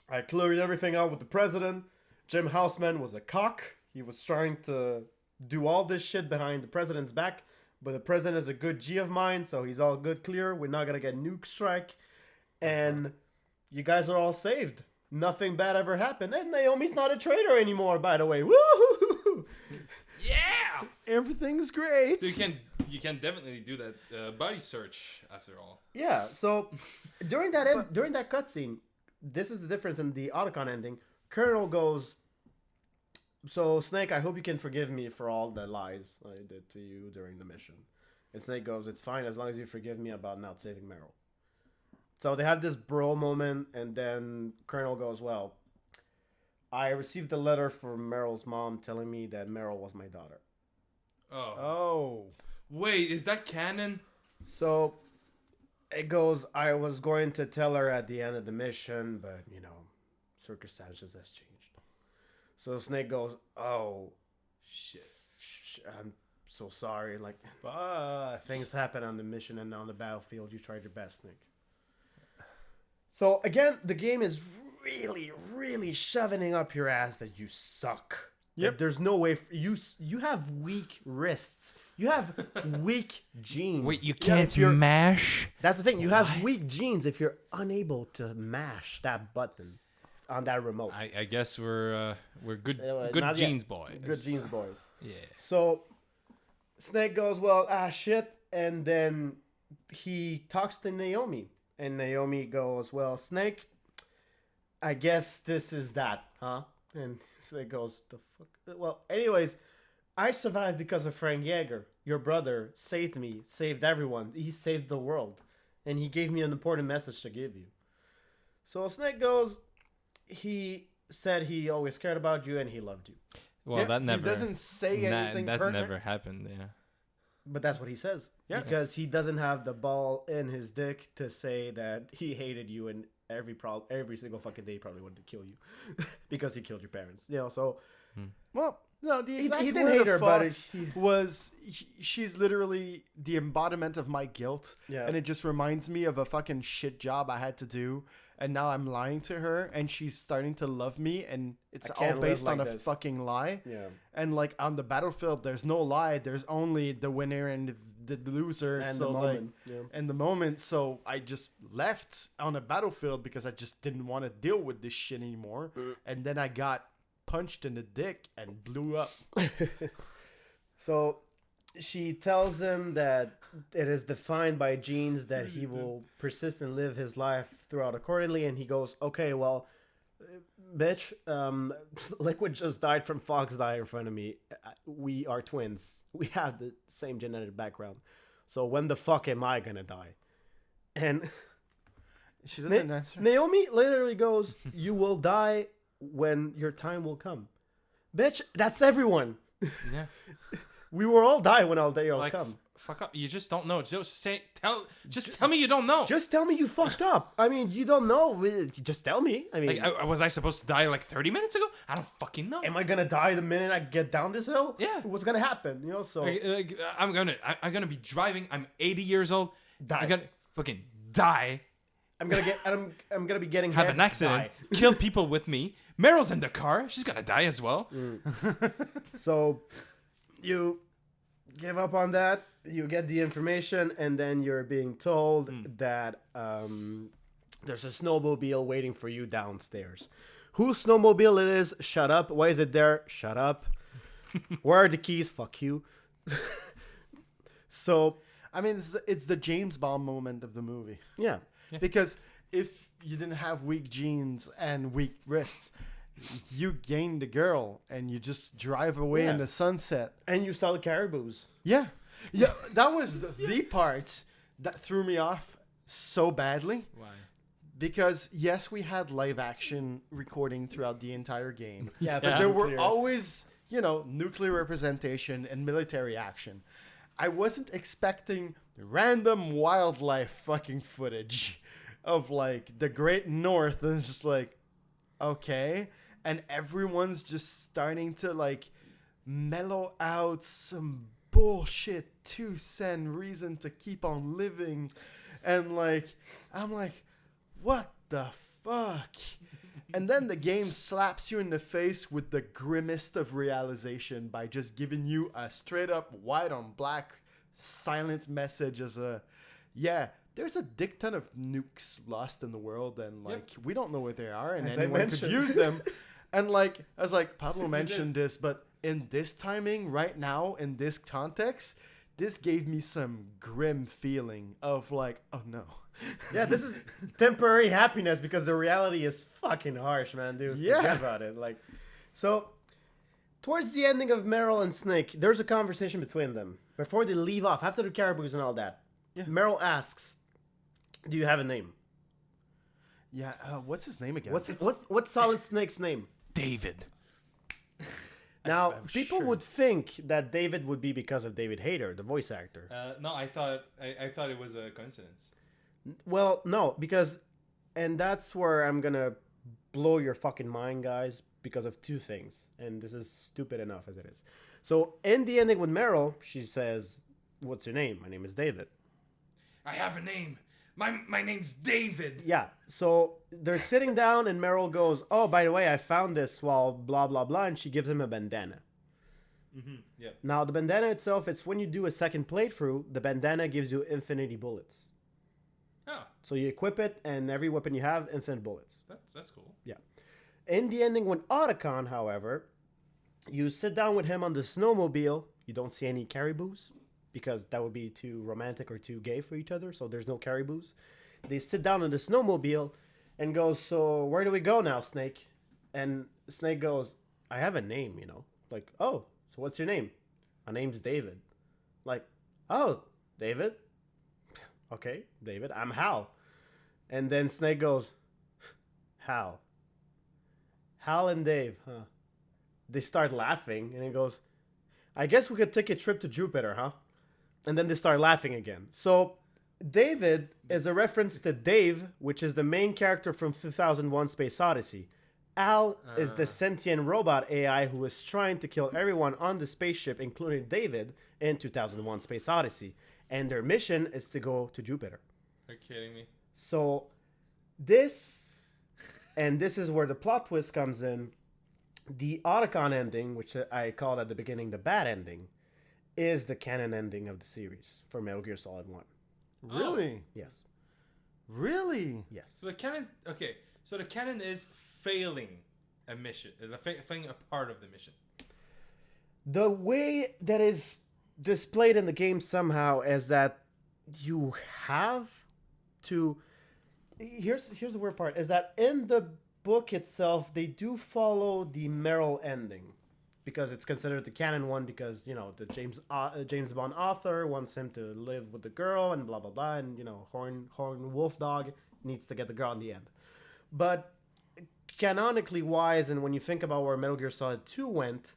I cleared everything out with the president. Jim Houseman was a cock. He was trying to do all this shit behind the president's back. But the president is a good G of mine, so he's all good, clear. We're not going to get nuke strike. And you guys are all saved. Nothing bad ever happened. And Naomi's not a traitor anymore, by the way. Woo! Yeah! Everything's great. So you can definitely do that body search after all. Yeah, so during that cutscene, this is the difference in the Otacon ending. Colonel goes, "So, Snake, I hope you can forgive me for all the lies I did to you during the mission." And Snake goes, "It's fine as long as you forgive me about not saving Meryl." So they have this bro moment, and then Colonel goes, "Well, I received a letter from Meryl's mom telling me that Meryl was my daughter." Oh. Wait, is that canon? So it goes, "I was going to tell her at the end of the mission, but, circumstances has changed." So Snake goes, "Oh, Shit. I'm so sorry. Like, Fuck. things happen on the mission and on the battlefield. You tried your best, Snake." So again, the game is really, really shoving it up your ass that you suck. Yep. Like, there's no way you have weak wrists. You have weak genes. Wait, you Yeah, can't if you're- mash? That's the thing. You have weak genes if you're unable to mash that button on that remote. I guess we're good good not yet. genes boys. Good genes, boys. Yeah. So Snake goes, "Well, shit," and then he talks to Naomi, and Naomi goes, "Well, Snake, I guess this is that, huh? And Snake goes, the fuck? Well, anyways, I survived because of Frank Yeager. Your brother saved me, saved everyone. He saved the world. And he gave me an important message to give you. So Snake goes, he said he always cared about you and he loved you. Well, Yeah, that never. He doesn't say anything that pertinent. never happened. Yeah. But that's what he says. Yeah. Because he doesn't have the ball in his dick to say that he hated you and every single fucking day he probably wanted to kill you because he killed your parents. You know, so Well, no, the exact he didn't word hate of her, but Fox he- was she's literally the embodiment of my guilt, Yeah. and it just reminds me of a fucking shit job I had to do, and now I'm lying to her, and she's starting to love me, and it's I all can't live based on like a this. fucking lie. yeah. And like on the battlefield, there's no lie. There's only the winner and the loser. And so the like, moment. Yeah. and the moment. So I just left on a battlefield because I just didn't want to deal with this shit anymore. And then I got punched in the dick and blew up. So she tells him that it is defined by genes that he will persist and live his life throughout accordingly. And he goes, okay, well, bitch, Liquid just died from Fox die in front of me. We are twins. We have the same genetic background. So when the fuck am I gonna die? And She doesn't answer. Naomi literally goes, you will die when your time will come. Bitch, that's everyone. Yeah. We will all die when our day will Like, come. fuck up. You just don't know. Just tell me you don't know. Just tell me you fucked up. I mean, you don't know. Just tell me. I mean, Like, was I supposed to die like 30 minutes ago? I don't fucking know. am I gonna die the minute I get down this hill? Yeah. What's gonna happen? You know, so I'm gonna be driving. I'm 80 years old. Die. I'm gonna fucking die. I'm gonna be getting Have hit, an accident. die. Kill people with me. Meryl's in the car. She's gonna die as well. So you give up on that. You get the information, and then you're being told that there's a snowmobile waiting for you downstairs. Whose snowmobile it is? Shut up. Why is it there? Shut up. Where are the keys? Fuck you. So I mean, it's the James Bond moment of the movie. yeah. Because if you didn't have weak genes and weak wrists, you gain the girl and you just drive away Yeah. in the sunset. And you saw the caribous. Yeah. Yeah, that was the part that threw me off so badly. Why? Because, yes, we had live action recording throughout the entire game. Yeah, But Yeah. there were nuclears. always, nuclear representation and military action. I wasn't expecting random wildlife fucking footage of, like, the Great North. And it's just like, okay. And everyone's just starting to, like, mellow out some bullshit 2 cent reason to keep on living. And, like, I'm like, what the fuck? And then the game slaps you in the face with the grimmest of realization by just giving you a straight up white on black silent message as there's a dick ton of nukes lost in the world, and like we don't know where they are, and As I anyone could mentioned. use them. And like I was like, Pablo mentioned this, but in this timing, right now, in this context, this gave me some grim feeling of like, oh no. Yeah, this is temporary happiness because the reality is fucking harsh, man, dude. Yeah. Forget about it. Like, so towards the ending of Meryl and Snake, there's a conversation between them before they leave off after the caribous and all that. Yeah. Meryl asks, "Do you have a name? Yeah, what's his name again? What's Solid Snake's name?" David. Now, I'm people sure. would think that David would be because of David Hayter, the voice actor. No, I thought it was a coincidence. Well, no, because, and that's where I'm gonna blow your fucking mind, guys, because of two things. And this is stupid enough as it is. So, in the ending with Meryl, she says, "What's your name?" "My name is David." I have a name. My name's David. Yeah, so they're sitting down, and Meryl goes, "Oh, by the way, I found this while blah, blah, blah," and she gives him a bandana. Yeah. Now, the bandana itself, it's when you do a second playthrough, the bandana gives you infinity bullets. Oh, So you equip it, and every weapon you have, infinite bullets. that's cool. Yeah. In the ending with Otacon, however, you sit down with him on the snowmobile. You don't see any caribous because that would be too romantic or too gay for each other. So there's no caribous. They sit down on the snowmobile, and goes, "So where do we go now, Snake?" And Snake goes, "I have a name, you know." Like, "Oh, so what's your name?" "My name's David." Like, "Oh, David? Okay, David. I'm Hal." And then Snake goes, "Hal. Hal and Dave, huh?" They start laughing, and he goes, "I guess we could take a trip to Jupiter, huh?" And then they start laughing again. So David is a reference to Dave, which is the main character from 2001 Space Odyssey. Al is the sentient robot AI who is trying to kill everyone on the spaceship, including David, in 2001 Space Odyssey. And their mission is to go to Jupiter. Are you kidding me? So this, and this is where the plot twist comes in, the Otacon ending, which I called at the beginning the bad ending, is the canon ending of the series for Metal Gear Solid 1. Really? Yes. Really? Yes. So the canon. Okay. So the canon is failing a mission. Failing a part of the mission. The way that is displayed in the game somehow is that you have to. Here's the weird part: is that in the book itself, they do follow the Meryl ending, because it's considered the canon one, because the James Bond author wants him to live with the girl and blah blah blah, and Horn Wolf Dog needs to get the girl in the end. But canonically wise, and when you think about where Metal Gear Solid 2 went,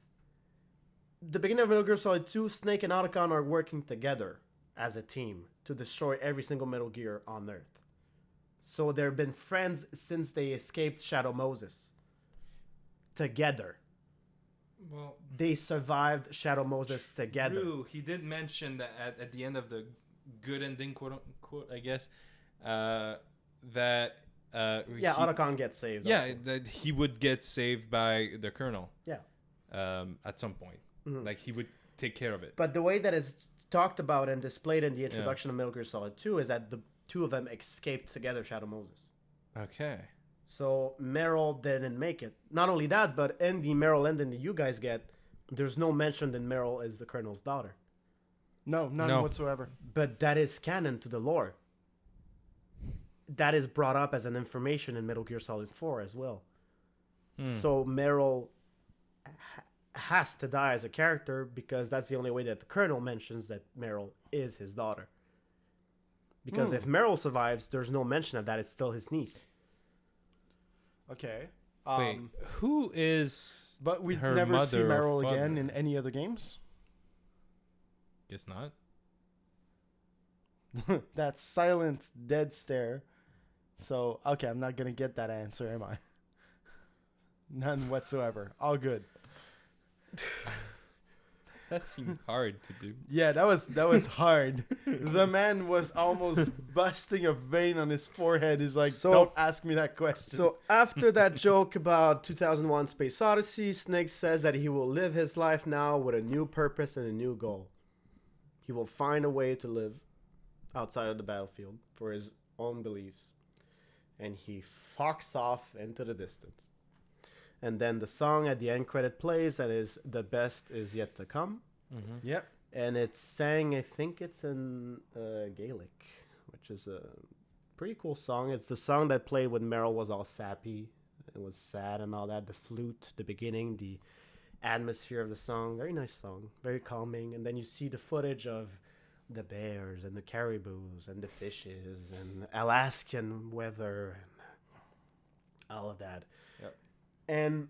the beginning of Metal Gear Solid 2, Snake and Otacon are working together as a team to destroy every single Metal Gear on Earth. So they've been friends since they escaped Shadow Moses. Together. Well, They survived Shadow Moses together. true. He did mention that at the end of the good ending, quote unquote, I guess, that. Otacon gets saved. Yeah, also. that he would get saved by the Colonel. Yeah. At some point, like he would take care of it. But the way that is talked about and displayed in the introduction of Metal Gear Solid 2 is that the two of them escaped together Shadow Moses. Okay. So Meryl didn't make it. Not only that, but in the Meryl ending that you guys get, there's no mention that Meryl is the Colonel's daughter. No, none No. whatsoever. But that is canon to the lore. That is brought up as an information in Metal Gear Solid 4 as well. So Meryl has to die as a character, because that's the only way that the Colonel mentions that Meryl is his daughter. Because if Meryl survives, there's no mention of that. It's still his niece. Okay. Wait, who is? But we her never see mother or Meryl again father? in any other games. Guess not. That silent, dead stare. So, okay, I'm not going to get that answer, am I? None whatsoever. All good. That seemed hard to do. Yeah, that was hard. The man was almost busting a vein on his forehead. He's like, So- don't ask me that question. So after that joke about 2001 Space Odyssey, Snake says that he will live his life now with a new purpose and a new goal. He will find a way to live outside of the battlefield for his own beliefs. And he fucks off into the distance. And then the song at the end credit plays, and is "The Best Is Yet to Come." Yep. And it's sang, I think it's in Gaelic, which is a pretty cool song. It's the song that played when Meryl was all sappy. It was sad and all that. The flute, the beginning, the atmosphere of the song. Very nice song. Very calming. And then you see the footage of the bears and the caribous and the fishes and Alaskan weather and all of that. Yep. And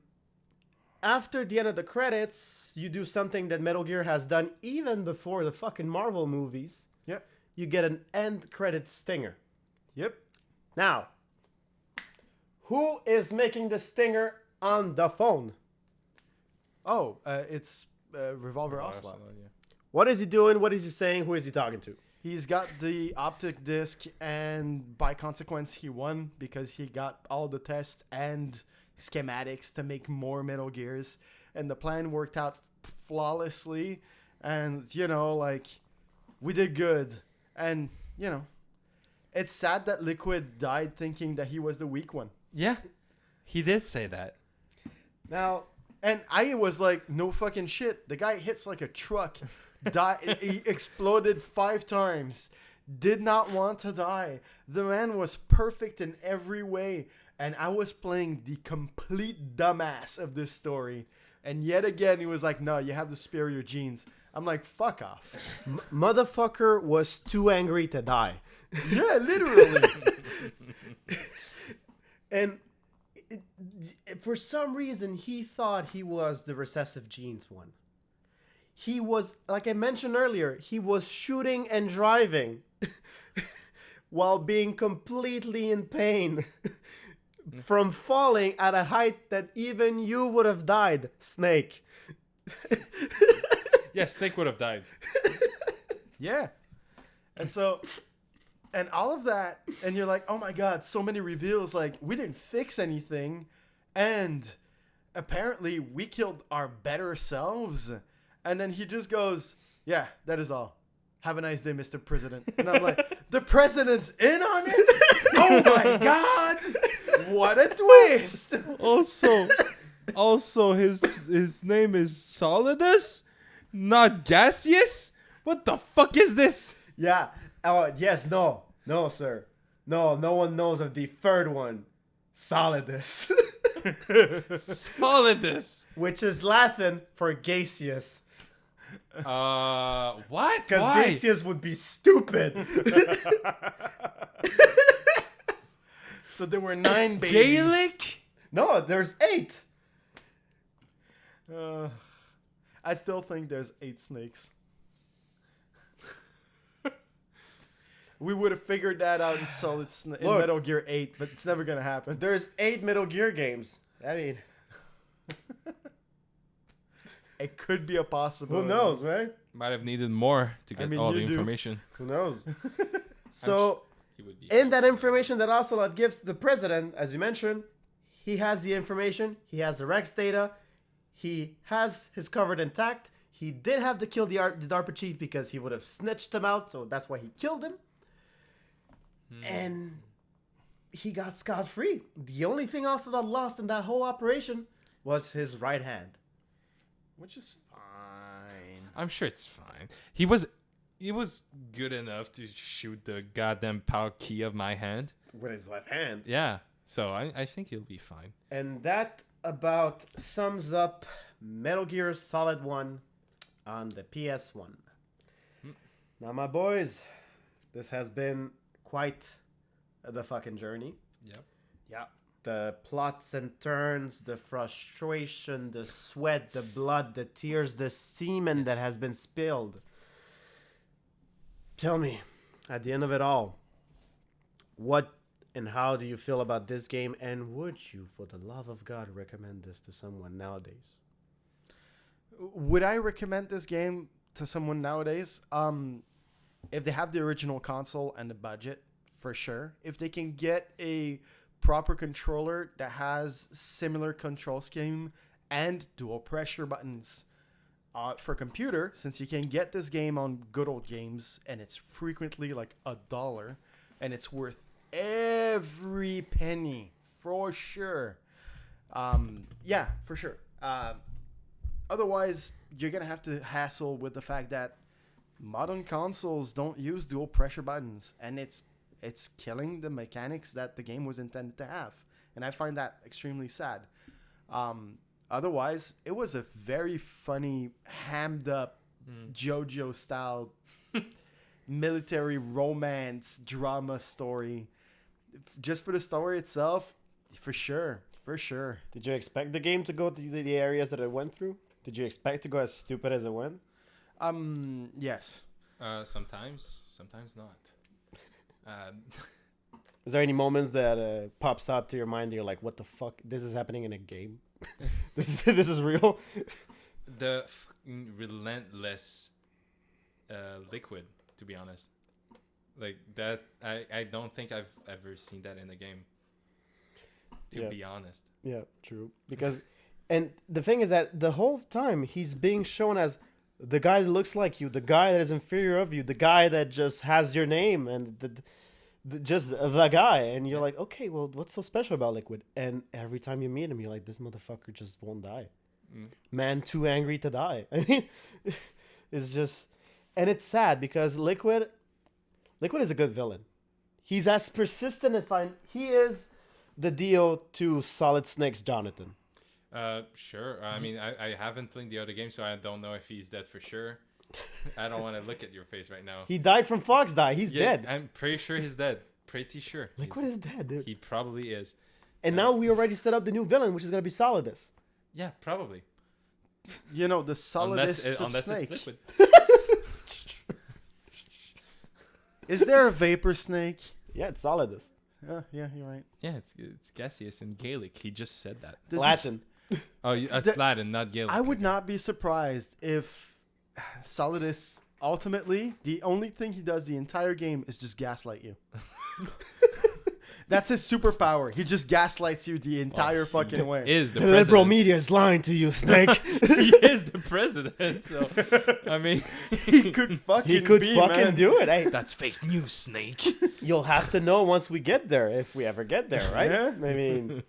after the end of the credits, you do something that Metal Gear has done even before the fucking Marvel movies. Yep. You get an end credit stinger. Yep. Now, who is making the stinger on the phone? Oh, it's Revolver Ocelot. Yeah. What is he doing? What is he saying? Who is he talking to? He's got the optic disc, and by consequence, he won because he got all the tests and schematics to make more Metal Gears, and the plan worked out flawlessly. And we did good. And it's sad that Liquid died thinking that he was the weak one. Yeah, he did say that. Now, And I was like, no fucking shit. The guy hits like a truck. He exploded 5 times. did not want to die. The man was perfect in every way. And I was playing the complete dumbass of this story. And yet again, he was like, no, you have to spare your genes. I'm like, fuck off. Motherfucker was too angry to die. Yeah, literally. And for some reason, he thought he was the recessive genes one. He was, like I mentioned earlier, he was shooting and driving while being completely in pain from falling at a height that even you would have died, Snake. Yeah, Snake would have died. Yeah. And so, and all of that, and you're like, oh my God, so many reveals. Like, we didn't fix anything. And apparently we killed our better selves. And then he just goes, yeah, that is all. Have a nice day, Mr. President. And I'm like, the president's in on it? Oh my God. What a twist. Also, his name is Solidus, not Gaseous. What the fuck is this? Yeah. Oh, yes, no. No, sir. No one knows of the third one. Solidus. Solidus. Which is Latin for gaseous. What? Because Why? gaseous would be stupid. So there were 9 babies. Gaelic? No, there's 8. I still think there's 8 snakes. We would have figured that out in in Look. Metal Gear 8, but it's never gonna happen. There's 8 Metal Gear games. I mean, It could be a possibility. who knows, right? Might have needed more to get all the you do. information. Who knows? So, He would be in that information that Ocelot gives the president, as you mentioned, he has the information, he has the Rex data, he has his covered intact. He did have to kill the DARPA chief because he would have snitched him out, so that's why he killed him. And he got scot-free. The only thing Ocelot lost in that whole operation was his right hand. Which is fine. I'm sure it's fine. He was good enough to shoot the goddamn power key of my hand. With his left hand. Yeah. So I think he'll be fine. And that about sums up Metal Gear Solid 1 on the PS1. Now, my boys, this has been quite the fucking journey. Yep. Yeah. The plots and turns, the frustration, the sweat, the blood, the tears, the semen that has been spilled. Tell me, at the end of it all, what and how do you feel about this game? And would you, for the love of God, recommend this to someone nowadays? Would I recommend this game to someone nowadays? If they have the original console and the budget, for sure. If they can get a proper controller that has similar control scheme and dual pressure buttons for computer, since you can get this game on good old games and it's frequently like $1 and it's worth every penny for sure. Yeah, for sure. Otherwise, you're gonna have to hassle with the fact that modern consoles don't use dual pressure buttons, and it's killing the mechanics that the game was intended to have, and I find that extremely sad. Otherwise, it was a very funny, hammed up JoJo style military romance drama story. Just for the story itself, for sure. Did you expect the game to go to the areas that it went through? Did you expect to go as stupid as it went? Yes. Sometimes not. Is there any moments that pops up to your mind and you're like, what the fuck? This is happening in a game? this is real? The fucking relentless liquid, to be honest. Like that, I don't think I've ever seen that in a game. To be honest. Yeah, true. Because, and the thing is that the whole time he's being shown as the guy that looks like you, the guy that is inferior of you, the guy that just has your name, and just the guy. And you're like, okay, well, what's so special about Liquid? And every time you meet him, you're like, this motherfucker just won't die. Man too angry to die. I mean, it's just, and it's sad because Liquid, Liquid is a good villain. He's as persistent and fine. He is the Dio to Solid Snake's Jonathan. Sure. I mean, I haven't played the other game, so I don't know if he's dead for sure. I don't want to look at your face right now. He died from Fox Die. He's dead. I'm pretty sure he's dead. Pretty sure. Liquid is dead, dude. He probably is. And now we already set up the new villain, which is going to be Solidus. Yeah, probably. You know, the solidest of Unless snake. it's liquid. Is there a vapor snake? Yeah, it's Solidus. Yeah, you're right. Yeah, it's gaseous in Gaelic. He just said that. Does Latin. Oh, that's Latin, not Gaelic. I would not be surprised if Solidus ultimately the only thing he does the entire game is just gaslight you. That's his superpower. He just gaslights you the entire fucking way. Is the The liberal president. media is lying to you, Snake. He is the president, so I mean, He could fucking He could be, fucking man. do it. Hey, that's fake news, Snake. you'll have to know once we get there, if we ever get there, right? Yeah. I mean,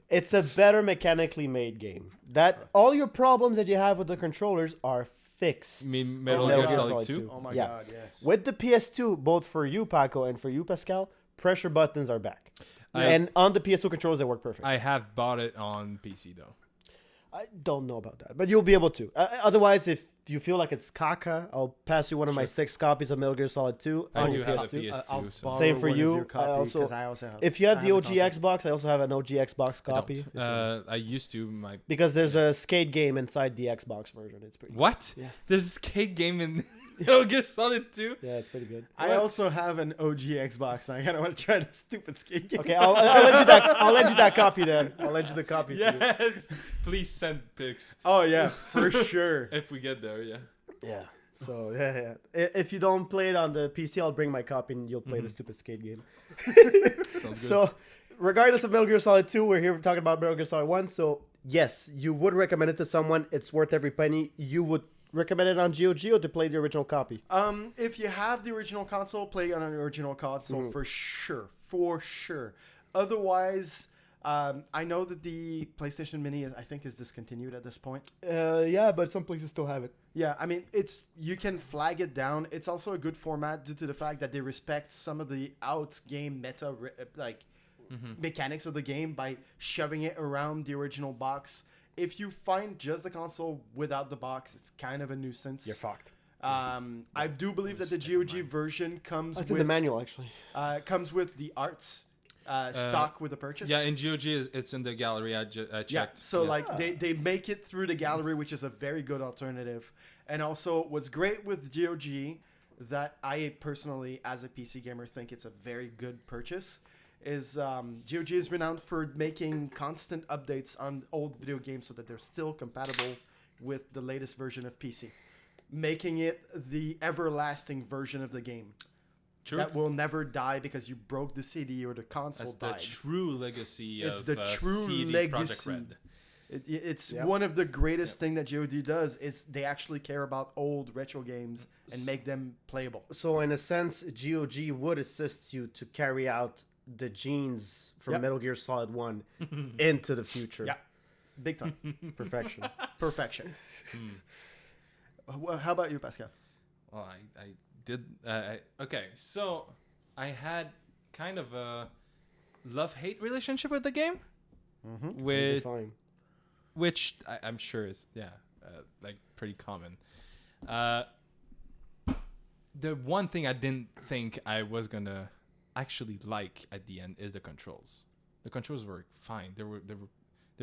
it's a better mechanically made game. That all your problems that you have with the controllers are fixed. I mean, Metal Metal Gear Gear Solid Solid 2. 2. Oh my Yeah. god, yes. With the PS2, both for you, Paco, and for you, Pascal, pressure buttons are back. I- And on the PS2 controllers, they work perfect. I have bought it on PC though. I don't know about that, but you'll be able to. Otherwise, if you feel like it's caca, I'll pass you one of my 6 copies of Metal Gear Solid 2 I on do your have a PS2. PS2. I'll so- borrow Same for one of you. your copy, I also- 'cause I also have. If you have I the a OG copy. Xbox, I also have an OG Xbox I copy. don't. I used to my Because there's a skate game inside the Xbox version. It's pretty what? Yeah. There's a skate game in Metal Gear Solid 2. Yeah, it's pretty good. I also have an OG Xbox. I kind of want to try the stupid skate game. Okay, I'll lend you that. I'll lend you that copy then. I'll lend you the copy. To Yes. Please send pics Oh yeah, for sure. if we get there. Yeah. you. Yeah. So yeah. If you don't play it on the PC, I'll bring my copy and you'll play the stupid skate game. Sounds good. So, regardless of Metal Gear Solid 2, we're here talking about Metal Gear Solid 1. So, yes, you would recommend it to someone. It's worth every penny. You would recommend it on GOG or to play the original copy? If you have the original console, play it on an original console for sure. Otherwise, I know that the PlayStation Mini I think is discontinued at this point. Yeah, but some places still have it. Yeah, I mean you can flag it down. It's also a good format due to the fact that they respect some of the out game meta mechanics of the game by shoving it around the original box. If you find just the console without the box, it's kind of a nuisance. You're fucked. I do believe that the GOG version comes It's in the with manual, actually. comes with the arts stock with the purchase. Yeah, in GOG, it's in the gallery. I checked. Yeah, so Yeah. like they make it through the gallery, which is a very good alternative. And also, what's great with GOG that I personally, as a PC gamer, think it's a very good purchase is GOG is renowned for making constant updates on old video games so that they're still compatible with the latest version of PC, making it the everlasting version of the game. True. That will never die because you broke the CD or the console That's died. the true legacy It's of the true CD legacy. Projekt Red. It's Yep. one of the greatest thing that GOD does is they actually care about old retro games and make them playable. So, in a sense, GOG would assist you to carry out the genes from Yep. Metal Gear Solid 1 into the future. Yeah, big time. Perfection. Perfection. Well, how about you, Pascal? Well, I did. Okay, so I had kind of a love-hate relationship with the game, with Fine. which I'm sure is like pretty common. The one thing I didn't think I was gonna actually like at the end is the controls. The controls were fine. They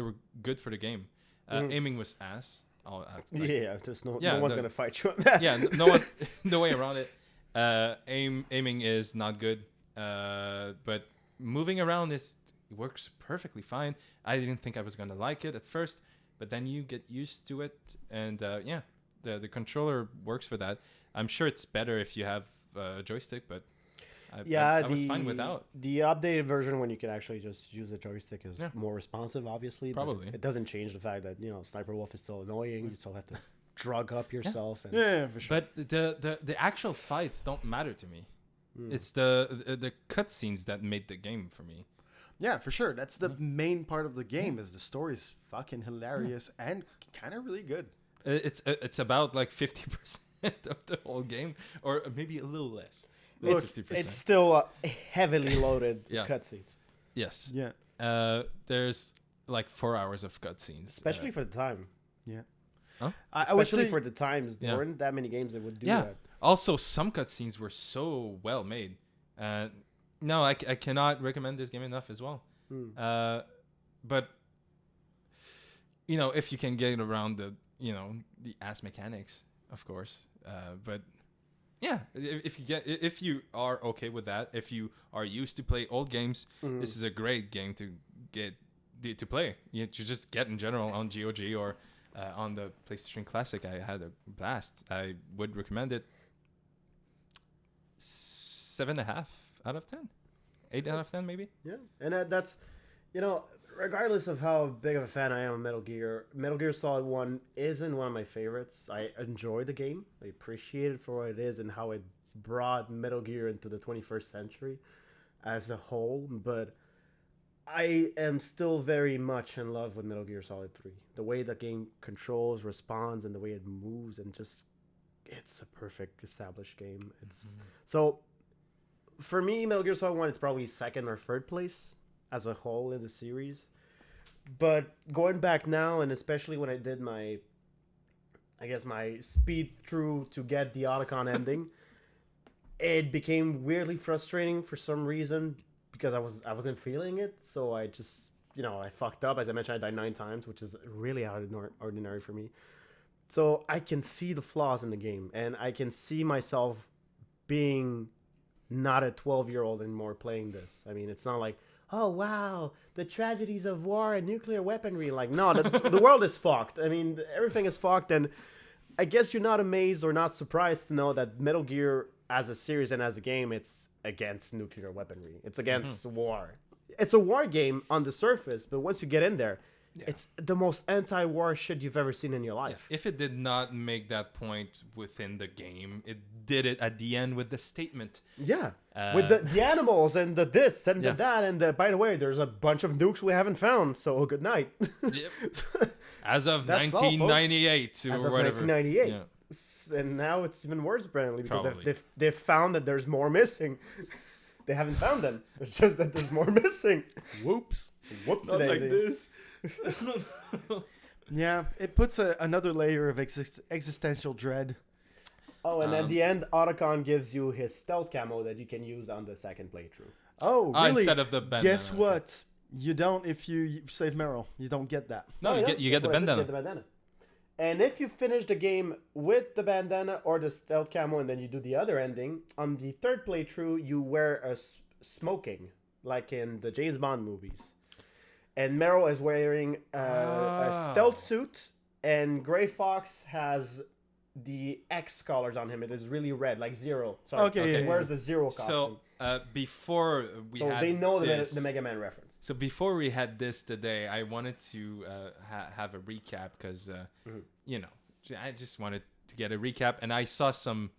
were good for the game. Aiming was ass. Yeah, there's no Yeah, one's the- going to fight you on that. Yeah, no one, no way around it. Aiming is not good, but moving around works perfectly fine. I didn't think I was gonna like it at first, but then you get used to it, and the controller works for that. I'm sure it's better if you have a joystick, but I was fine without. The updated version, when you can actually just use the joystick, is Yeah. more responsive, obviously. but Probably. it doesn't change the fact that, Sniper Wolf is still annoying. You still have to drug up yourself. And Yeah, for sure. But the actual fights don't matter to me. It's the cutscenes that made the game for me. Yeah, for sure. That's the main part of the game. Is the story's fucking hilarious and kind of really good. It's about like 50% of the whole game, or maybe a little less. It's 50%. it's still heavily loaded Yeah. cutscenes, Yes. Yeah. There's like 4 hours of cutscenes. especially for the time. Yeah. Huh? I would Especially say for the times, there Yeah. weren't that many games that would do Yeah. that. Also, some cutscenes were so well made. No, I cannot recommend this game enough as well. But you know, if you can get around the ass mechanics, of course. But yeah, if you are okay with that, if you are used to play old games, this is a great game to play. You just get in general on GOG or on the PlayStation Classic. I had a blast. I would recommend it. 7.5 out of 10, 8 out of 10 maybe. Yeah, and that's, regardless of how big of a fan I am of Metal Gear Solid 1 isn't one of my favorites. I enjoy the game. I appreciate it for what it is and how it brought Metal Gear into the 21st century as a whole, but I am still very much in love with Metal Gear Solid 3. The way the game controls, responds, and the way it moves, and just it's a perfect established game. So for me, Metal Gear Solid 1 it's probably second or third place as a whole in the series. But going back now, and especially when I did my speed through to get the Otacon ending, it became weirdly frustrating for some reason because I wasn't feeling it. So I just, I fucked up. As I mentioned, I died 9 times, which is really out of ordinary for me. So I can see the flaws in the game, and I can see myself being not a 12-year-old anymore playing this. I mean, it's not like, oh, wow, the tragedies of war and nuclear weaponry. Like, no, the world is fucked. I mean, everything is fucked, and I guess you're not amazed or not surprised to know that Metal Gear as a series and as a game, it's against nuclear weaponry. It's against war. It's a war game on the surface, but once you get in there, it's the most anti-war shit you've ever seen in your life. If it did not make that point within the game, it did it at the end with the statement. Yeah, with the animals and the this and the that and the, by the way, there's a bunch of nukes we haven't found, so good night. Yep. As of That's all, folks. 1998 or As of whatever. 1998. Yeah. And now it's even worse apparently because Probably. they've found that there's more missing. They haven't found them. It's just that there's more missing. Whoops. Whoops. Not like this. Yeah, it puts another layer of existential dread. Oh, and at the end, Otacon gives you his stealth camo that you can use on the second playthrough. Oh, really? Instead of the bandana. Guess what? You don't if you save Meryl. You don't get that. No, you get the That's what I said, bandana. get the bandana. And if you finish the game with the bandana or the stealth camo and then you do the other ending, on the third playthrough, you wear a smoking, like in the James Bond movies. And Meryl is wearing a stealth suit, and Gray Fox has the X colors on him. It is really red, like Zero. Sorry. Okay. He wears the Zero costume. So before we So had they know this, the Mega Man reference. So before we had this today, I wanted to have a recap because I just wanted to get a recap, and I saw some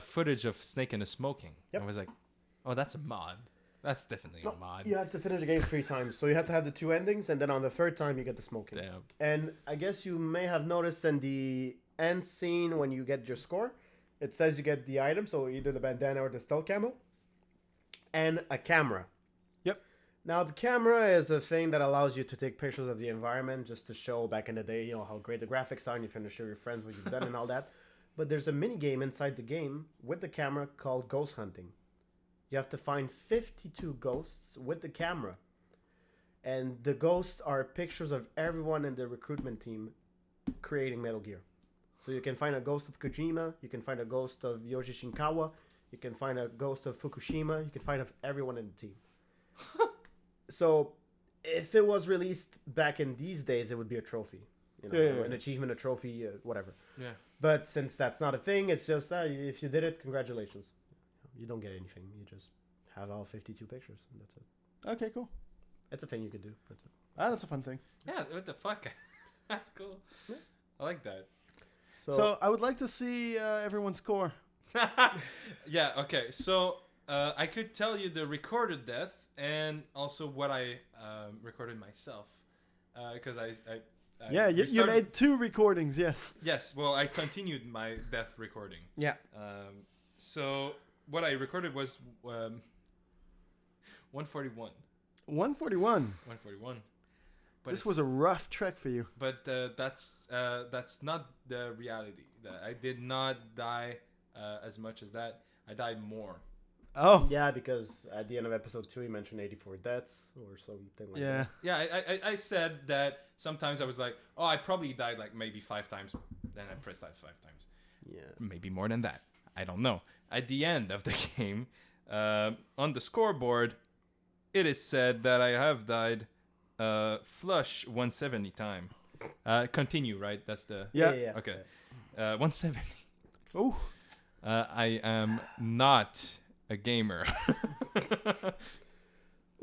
footage of Snake and the Smoking. Yep. I was like, oh, that's a mod. That's definitely a mod. You have to finish the game 3 times. So you have to have the 2 endings, and then on the 3rd time, you get the smoking. Damn. And I guess you may have noticed in the end scene when you get your score, it says you get the item, so either the bandana or the stealth camo, and a camera. Yep. Now, the camera is a thing that allows you to take pictures of the environment just to show back in the day, how great the graphics are, and you can show your friends what you've done and all that. But there's a mini game inside the game with the camera called Ghost Hunting. You have to find 52 ghosts with the camera. And the ghosts are pictures of everyone in the recruitment team creating Metal Gear. So you can find a ghost of Kojima, you can find a ghost of Yoshi Shinkawa, you can find a ghost of Fukushima, you can find of everyone in the team. So if it was released back in these days, it would be a trophy. An achievement, a trophy, whatever. Yeah. But since that's not a thing, it's just, if you did it, congratulations. You don't get anything. You just have all 52 pictures, and that's it. Okay, cool. It's a thing you could do. That's it. That's a fun thing. Yeah, what the fuck? That's cool. Yeah. I like that. So I would like to see everyone's score. Yeah, okay. So I could tell you the recorded death and also what I recorded myself. Because I Yeah, you restarted- made 2 recordings, yes. Yes, well, I continued my death recording. Yeah. So what I recorded was 141. 141. 141. But This was a rough trek for you. But that's not the reality. I did not die as much as that. I died more. Oh. Yeah, because at the end of episode 2, he mentioned 84 deaths or something like Yeah. that. Yeah, I said that sometimes I was like, oh, I probably died like maybe 5 times. Then I pressed that 5 times. Yeah. Maybe more than that. I don't know. At the end of the game, on the scoreboard, it is said that I have died flush 170 time. Continue, right? That's the... Yeah. Okay. 170. Oh. I am not a gamer.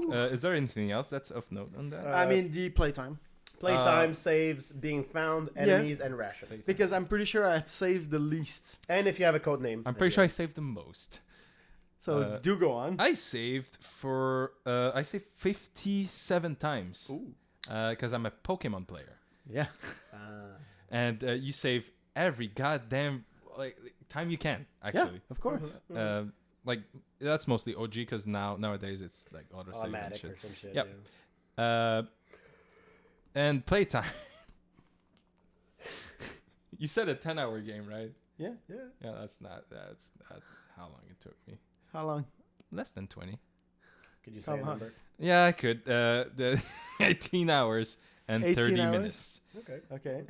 Is there anything else that's of note on that? I mean, the playtime. Playtime, saves, being found, enemies, and rations. Because I'm pretty sure I've saved the least. And if you have a code name. I'm pretty sure I saved the most. So do go on. I saved 57 times. Ooh. Because I'm a Pokemon player. Yeah. And you save every goddamn time you can, actually. Yeah, of course. Like, that's mostly OG, because nowadays it's like auto-save and Automatic shit. or some shit. Yep. Yeah. And playtime. You said a 10-hour game, right? Yeah. Yeah, that's not how long it took me. How long? Less than 20. Could you say a Come on. number? Yeah, I could. The 18 hours and 18 30 hours? minutes. Okay.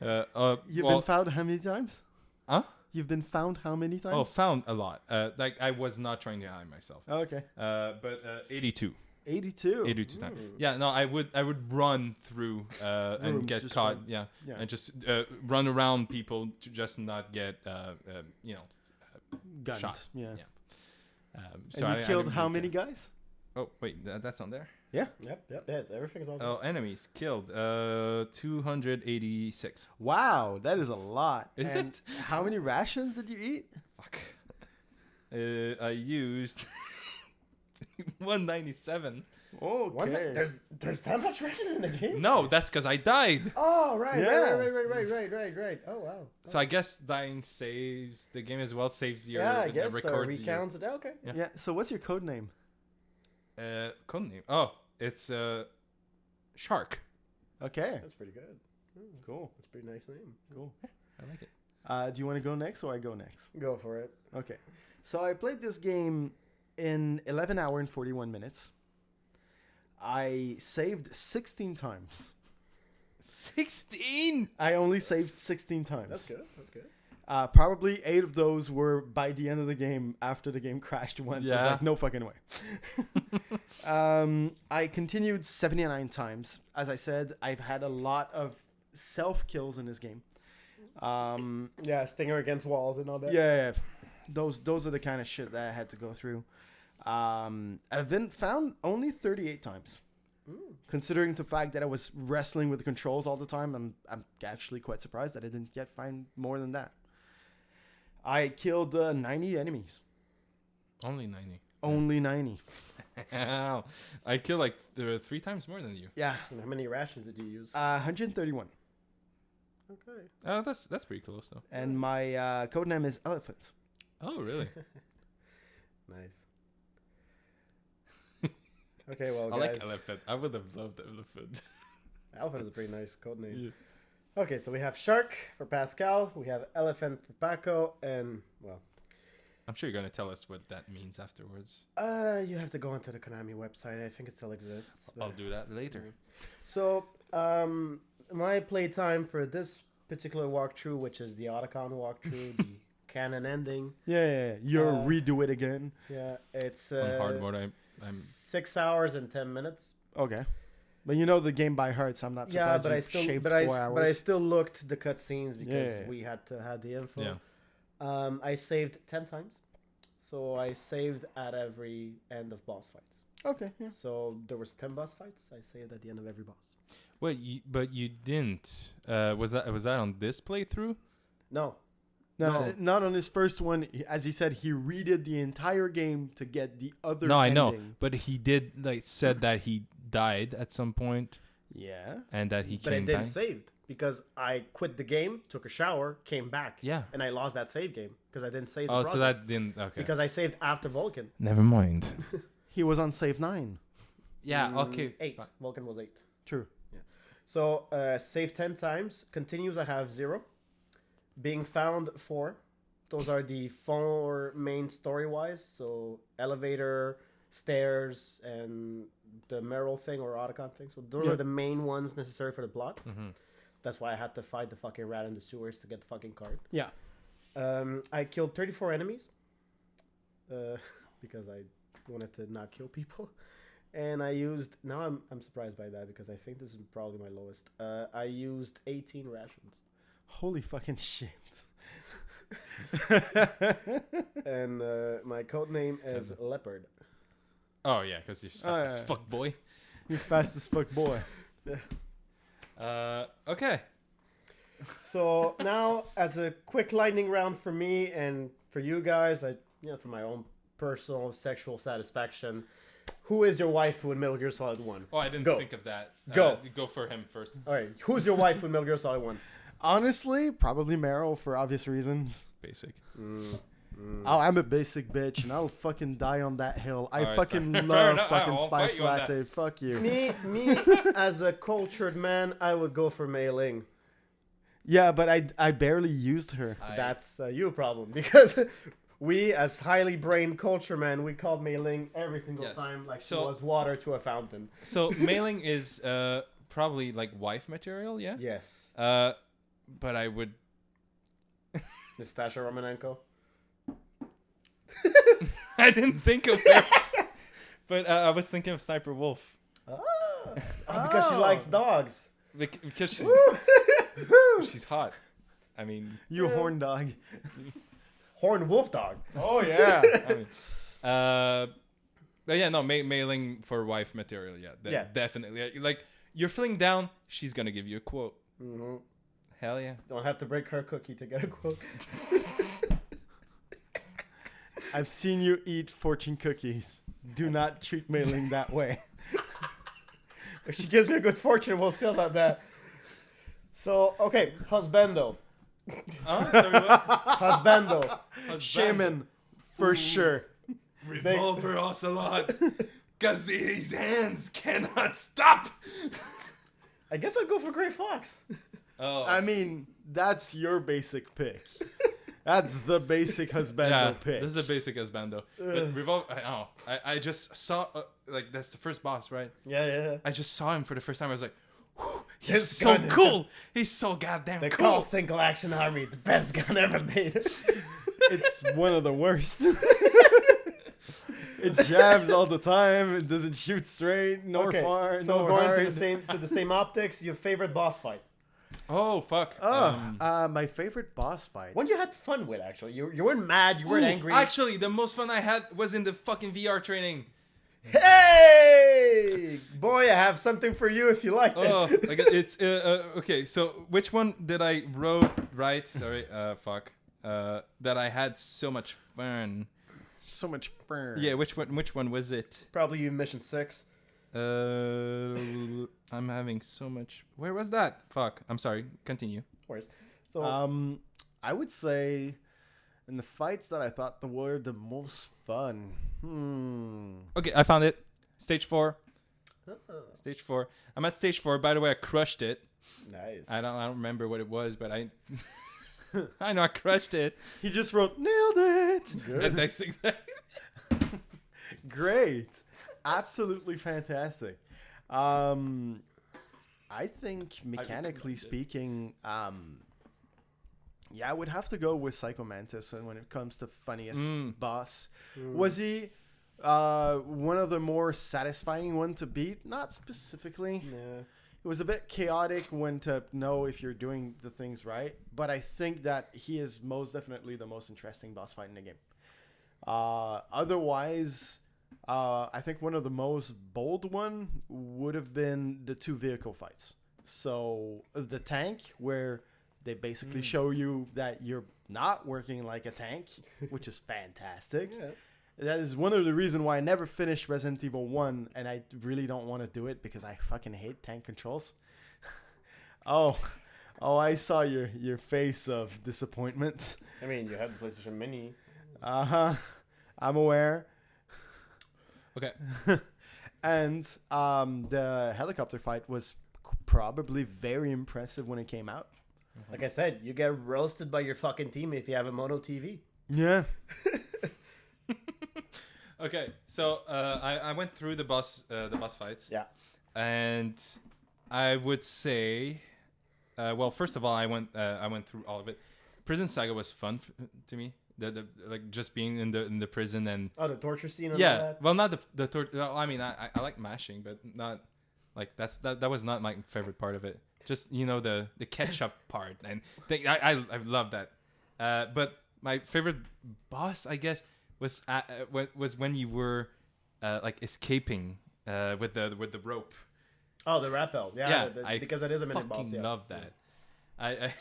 You've Well, been found how many times? Huh? You've been found how many times? Oh, found a lot. Like, I was not trying to hide myself. Oh, okay. But 82. 82. 82 times. Ooh. Yeah, no, I would run through and Rooms, get just caught. run. Yeah. Yeah. And just run around people to just not get, Gunned. shot. Yeah. So And you I killed didn't how really many care. guys? Oh, wait, that's on there? Yeah. Yep. Yeah, everything's on. Oh, enemies killed. 286. Wow, that is a lot. Is And it? How many rations did you eat? Fuck. I used 197. Okay. There's that much rations in the game? No, that's because I died. Oh, right. Yeah. Right. Oh, wow. So I guess dying saves the game as well. Saves your Yeah, I guess so. records your Recounts it. Okay. Yeah. Yeah. So what's your code name? code name. Oh, it's Shark. Okay. That's pretty good. Cool. That's a pretty nice name. Cool. I like it. Do you want to go next or I go next? Go for it. Okay. So I played this game in 11 hours and 41 minutes. I saved 16 times. 16. I only saved 16 times. That's good. Probably 8 of those were by the end of the game after the game crashed once. I was Yeah. like, no fucking way. I continued 79 times. As I said, I've had a lot of self-kills in this game. Yeah, stinger against walls and all that. Yeah. Those are the kind of shit that I had to go through. I've been found only 38 times. Considering the fact that I was wrestling with the controls all the time, I'm actually quite surprised that I didn't get find more than that. I killed 90 enemies. Only 90. Only 90. Ow. I killed like 3 times more than you. Yeah. And how many rations did you use? 131. Okay. Oh, that's pretty close though. And my code name is Elephant. Oh, really? Nice. Okay, well, I guys. like elephant. I would have loved elephant. Elephant is a pretty nice code name. Okay, so we have Shark for Pascal, we have Elephant for Paco, and, well... I'm sure you're going to tell us what that means afterwards. You have to go onto the Konami website. I think it still exists. I'll do that later. So, my playtime for this particular walkthrough, which is the Otacon walkthrough, the canon ending. Yeah. You'll redo it again. Yeah, it's On hard mode, I'm 6 hours and 10 minutes. Okay. But you know the game by heart, so I'm not Yeah, surprised but you I still, shaved but 4 hours. I still looked the cutscenes because Yeah. we had to have the info. Yeah. I saved 10 times, so I saved at every end of boss fights. Okay, yeah. So there was 10 boss fights. I saved at the end of every boss. Wait, but you didn't. Was that on this playthrough? No, No, not on his first one. As he said, he redid the entire game to get the other No, I ending. know, but he did said that he died at some point Yeah. and that he but I came didn't back. save because I quit the game, took a shower, came back. Yeah. And I lost that save game because I didn't save the Oh, progress. so that didn't. Okay. Because I saved after Vulcan. Never mind. He was on save 9. Yeah. Okay. 8. fine. Vulcan was 8. True. So, save 10 times. Continues, I have 0. Being found, 4. Those are the 4 main story-wise. So, elevator, stairs, and the Merrill thing or Otacon thing. So, those are the main ones necessary for the plot. Mm-hmm. That's why I had to fight the fucking rat in the sewers to get the fucking card. Yeah. I killed 34 enemies. Because I wanted to not kill people. And I used... Now I'm surprised by that because I think this is probably my lowest. I used 18 rations. Holy fucking shit. And my code name is Leopard. Oh yeah, because you're fast as yeah. fuck, boy. You fast as fuck boy. Okay. So now, as a quick lightning round for me and for you guys, for my own personal sexual satisfaction, who is your waifu in Metal Gear Solid 1? Oh, I didn't Go. think of that. Go. Go for him first. All right, who's your waifu in Metal Gear Solid 1? Honestly, probably Meryl for obvious reasons. Basic. Oh, I'm a basic bitch, and I'll fucking die on that hill. I Alright, fucking fair love enough. fucking I'll spice fight you on that. latte. Fuck you. Me, as a cultured man, I would go for Mei Ling. Yeah, but I barely used her. That's you problem because we, as highly brained culture men, we called Mei Ling every single Yes. time like she So- was water to a fountain. So mailing is probably like wife material, yeah. Yes. But I would. Nastasha Romanenko. I didn't think of her. But I was thinking of Sniper Wolf Because she likes dogs. because she's hot. I mean, You horn dog. Horned wolf dog. Oh yeah. I mean, but yeah, no, mailing for wife material, yeah, Yeah. definitely. Like you're feeling down, she's gonna give you a quote. Mm-hmm. Hell yeah. Don't have to break her cookie to get a quote. I've seen you eat fortune cookies. Do not treat Mailing that way. If she gives me a good fortune, we'll see about that. So, okay, husbando. Sorry, what? Husbando. Shaman, for sure. Revolver Ocelot, because these hands cannot stop. I guess I'd go for Gray Fox. Oh, I mean, that's your basic pick. That's the basic husbando yeah, pick. this is a basic Asbando. But Revolver, I just saw, like, that's the first boss, right? Yeah. I just saw him for the first time. I was like, whew, he's His so gun is cool. He's so goddamn They cool. call Single Action Army the best gun ever made. It's one of the worst. It jabs all the time. It doesn't shoot straight, nor Okay, far, so nor going hard. to the same optics, your favorite boss fight. Oh, fuck. My favorite boss fight. One you had fun with, actually. You weren't mad, you weren't angry. Actually, the most fun I had was in the fucking VR training. Hey! Boy, I have something for you if you like it. Oh, like it's okay. So which one did I wrote right? Sorry, fuck. That I had so much fun. So much fun. Yeah, which one was it? Probably you Mission 6. I'm having so much. Where was that? Fuck. I'm sorry. Continue. Of course. So, I would say in the fights that I thought were the most fun. Okay, I found it. Stage 4. Stage 4. I'm at stage 4. By the way, I crushed it. nice. I don't remember what it was, but I I know I crushed it. He just wrote, nailed it. And that's exactly. Great. Absolutely fantastic. I think mechanically speaking, yeah, I would have to go with Psycho Mantis and when it comes to funniest boss. Was he one of the more satisfying one to beat? Not specifically. Yeah. It was a bit chaotic when to know if you're doing the things right, but I think that he is most definitely the most interesting boss fight in the game. Otherwise, I think one of the most bold one would have been the 2 vehicle fights. So the tank, where they basically show you that you're not working like a tank, which is fantastic. Yeah. That is one of the reasons why I never finished Resident Evil 1, and I really don't want to do it because I fucking hate tank controls. Oh, Oh, I saw your face of disappointment. I mean, you have the PlayStation Mini. Uh-huh. I'm aware. Okay. And the helicopter fight was probably very impressive when it came out. Like I said, you get roasted by your fucking team if you have a mono TV. Yeah. Okay. So I went through the boss fights. Yeah. And I would say, well, first of all, I went through all of it. Prison Saga was fun to me. The like just being in the prison and Oh, the torture scene. yeah. That? Well, not the torture. Well, I mean, I like mashing, but not like that was not my favorite part of it. Just the ketchup part, and I love that. But my favorite boss, I guess, was when you were like escaping with the rope. Oh, the rappel. Yeah, because it is a mini boss. fucking Yeah. love that. I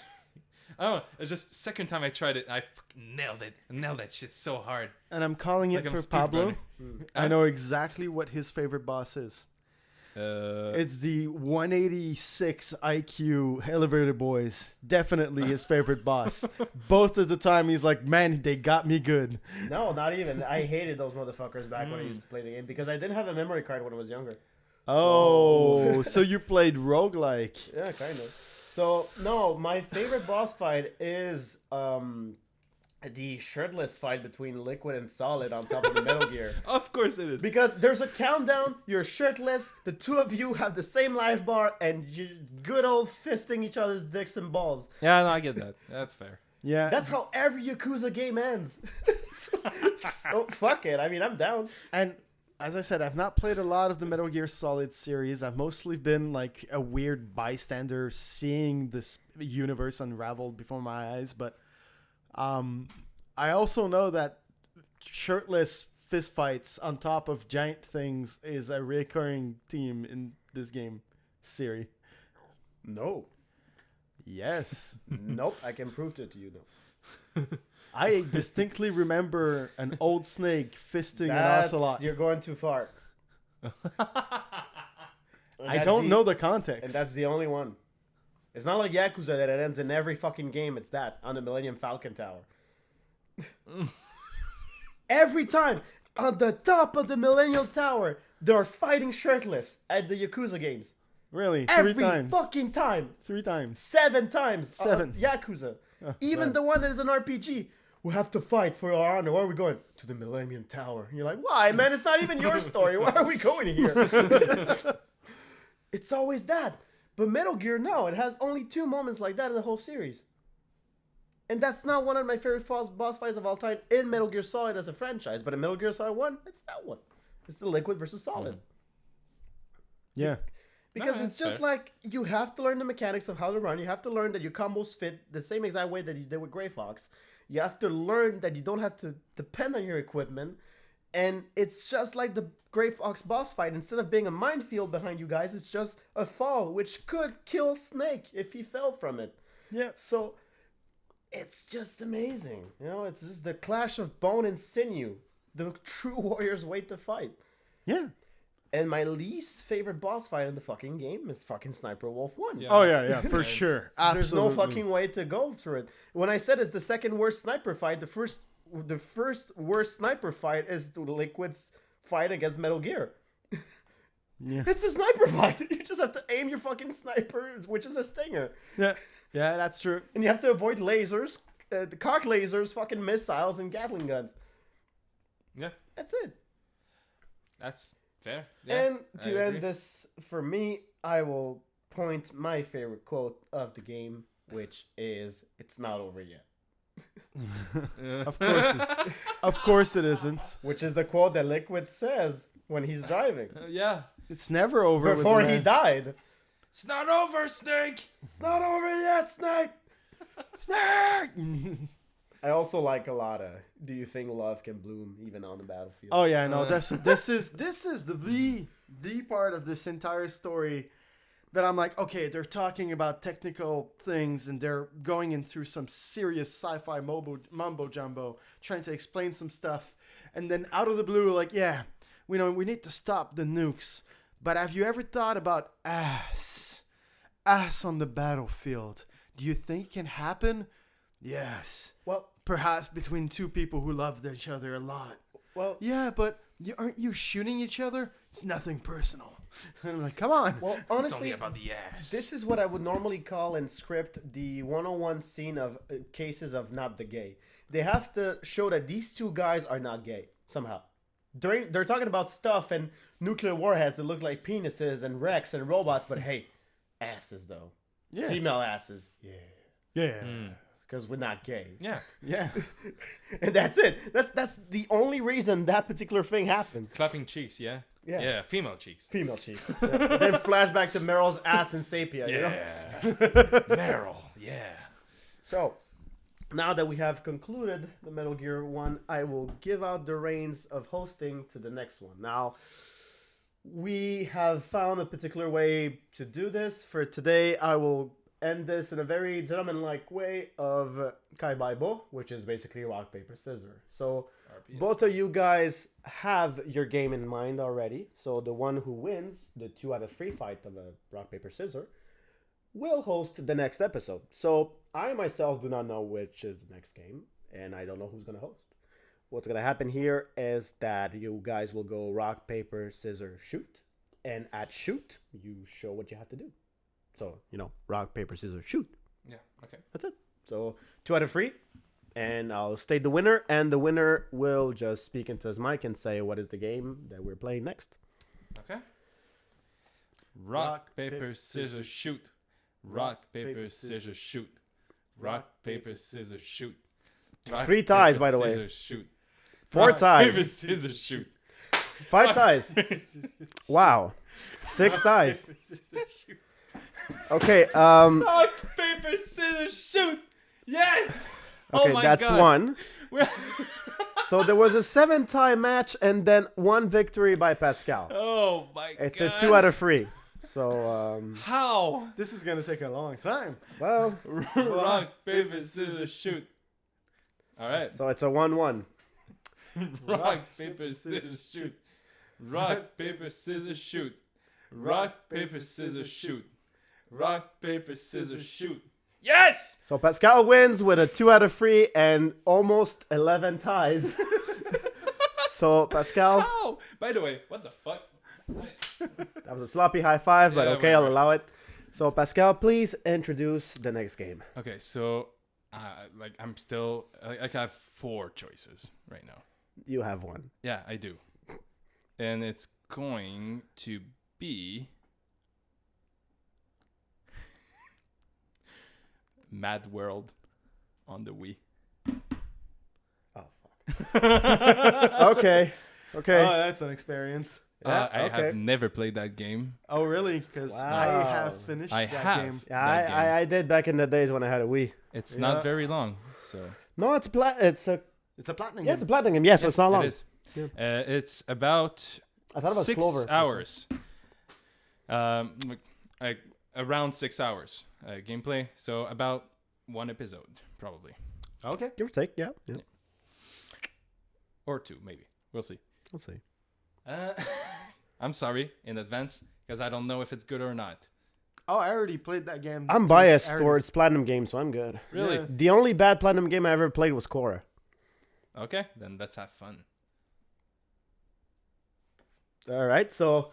I don't know. It's just second time I tried it, I fucking nailed it. I nailed that shit so hard. And I'm calling Like it I'm a for speed Pablo. runner. I know exactly what his favorite boss is. It's the 186 IQ elevator boys. Definitely his favorite boss. Both of the time he's like, man, they got me good. No, not even. I hated those motherfuckers back when I used to play the game because I didn't have a memory card when I was younger. Oh, so you played roguelike. Yeah, kind of. So, no, my favorite boss fight is the shirtless fight between Liquid and Solid on top of the Metal Gear. Of course it is. Because there's a countdown, you're shirtless, the two of you have the same life bar, and you're good old fisting each other's dicks and balls. Yeah, no, I get that. That's fair. Yeah. That's how every Yakuza game ends. so, fuck it. I mean, I'm down. And as I said, I've not played a lot of the Metal Gear Solid series. I've mostly been like a weird bystander seeing this universe unravel before my eyes. But I also know that shirtless fistfights on top of giant things is a recurring theme in this game, Siri. No. Yes. Nope, I can prove it to you, though. I distinctly remember an old snake fisting an ocelot. You're going too far. I don't know the context. And that's the only one. It's not like Yakuza that it ends in every fucking game. It's that on the Millennium Falcon Tower. Every time on the top of the Millennium Tower, they're fighting shirtless at the Yakuza games. Really? Every 3 times. fucking time. 3 times. 7 times. 7. Yakuza. Oh, Even right. the one that is an RPG. We have to fight for our honor. Where are we going? To the Millennium Tower. And you're like, why, man? It's not even your story. Why are we going here? It's always that. But Metal Gear, no. It has only 2 moments like that in the whole series. And that's not one of my favorite boss fights of all time in Metal Gear Solid as a franchise. But in Metal Gear Solid 1, it's that one. It's the Liquid versus Solid. Yeah. Because No, it's that's just fair. like you have to learn the mechanics of how to run. You have to learn that your combos fit the same exact way that you did with Grey Fox. You have to learn that you don't have to depend on your equipment. And it's just like the Grey Fox boss fight. Instead of being a minefield behind you guys, it's just a fall, which could kill Snake if he fell from it. Yeah. So it's just amazing. You know, it's just the clash of bone and sinew. The true warrior's way to fight. Yeah. And my least favorite boss fight in the fucking game is fucking Sniper Wolf 1. Yeah. Oh, yeah, for sure. There's no Absolutely. fucking way to go through it. When I said it's the second worst sniper fight, the first worst sniper fight is the Liquid's fight against Metal Gear. Yeah. It's a sniper fight. You just have to aim your fucking sniper, which is a stinger. Yeah. Yeah, that's true. And you have to avoid lasers, the cock lasers, fucking missiles, and Gatling guns. Yeah, That's it. that's fair. Yeah, And I to agree. end this, for me, I will point my favorite quote of the game, which is, "It's not over yet." Of course it isn't. Which is the quote that Liquid says when he's driving. Yeah. It's never over with Before the he man. died. It's not over, Snake. It's not over yet, Snake! Snake! I also like a lot of, do you think love can bloom even on the battlefield? Oh yeah, no, this is the part of this entire story that I'm like, okay, they're talking about technical things and they're going in through some serious sci-fi mumbo jumbo, trying to explain some stuff, and then out of the blue, like, yeah, we need to stop the nukes, but have you ever thought about ass on the battlefield? Do you think it can happen? Yes. Well, Perhaps between two people who loved each other a lot. well, Yeah, but aren't you shooting each other? It's nothing personal. And I'm like, come on. well. It's Honestly, only about the ass. this is what I would normally call in script the 101 scene of cases of not the gay. They have to show that these two guys are not gay somehow. They're talking about stuff and nuclear warheads that look like penises and wrecks and robots, but hey, asses though. Yeah. Female asses. Yeah. Yeah. Because we're not gay. Yeah. Yeah. And that's it. That's the only reason that particular thing happens. Clapping cheeks, yeah? Yeah. Yeah, female cheeks. Female cheeks. Yeah. Then flashback to Meryl's ass in Sapia, you know? Yeah. Meryl, yeah. So, now that we have concluded the Metal Gear 1, I will give out the reins of hosting to the next one. Now, we have found a particular way to do this. For today, I will end this in a very gentleman-like way of Kai Baibo, which is basically rock, paper, scissors. So, RPS. both of you guys have your game in mind already. So, the one who wins the 2 out of 3 fight of a rock, paper, scissors will host the next episode. So, I myself do not know which is the next game, and I don't know who's going to host. What's going to happen here is that you guys will go rock, paper, scissors, shoot. And at shoot, you show what you have to do. So, rock, paper, scissors, shoot. Yeah, okay. That's it. So, 2 out of 3. And I'll state the winner. And the winner will just speak into his mic and say what is the game that we're playing next. Okay. Rock, paper, scissors, shoot. Rock, paper, scissors, shoot. Rock, paper, scissors, shoot. Rock, 3 ties, paper, by the way. scissors, shoot. 4 Rock, paper, ties. scissors, shoot. 5 ties. Wow. 6 ties. Okay, Rock, paper, scissors, shoot. Yes. okay, Oh my that's God. 1. We're- So there was a 7-tie match and then 1 victory by Pascal. Oh my It's God. a 2 out of 3. So, How? This is going to take a long time. well, Rock, paper, scissors, shoot. All right. so it's a 1-1. Rock, paper, scissors, shoot. Rock, paper, scissors, shoot. Rock, paper, scissors, shoot. Rock, paper, scissors, shoot. Yes! So Pascal wins with a 2 out of 3 and almost 11 ties. So Pascal, How? By the way, what the fuck? Nice. that was a sloppy high five, but Yeah, okay, I'll whatever. allow it. So Pascal, please introduce the next game. Okay, so I'm still I have 4 choices right now. You have 1. Yeah, I do. And it's going to be Mad World on the Wii. Oh, fuck. Okay. Okay. Oh, that's an experience. Yeah, I okay. have never played that game. Oh, really? Because Wow. I have finished I that have. game. Yeah, that game. I did back in the days when I had a Wii. It's Yeah. not very long, so No, it's a It's a platinum it's a game. platinum game. Yes, but it's not long. It is. Yeah. It's about I thought it was 6 Clover. hours. Around 6 hours gameplay. So about 1 episode, probably, Okay. Give or take, yeah. or 2, maybe. We'll see. We'll see. I'm sorry in advance because I don't know if it's good or not. Oh, I already played that game. I'm biased towards platinum games, so I'm good. Really? Yeah. The only bad platinum game I ever played was Korra. Okay, then let's have fun. All right, so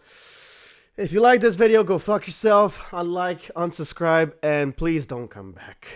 if you like this video, go fuck yourself, unlike, unsubscribe, and please don't come back.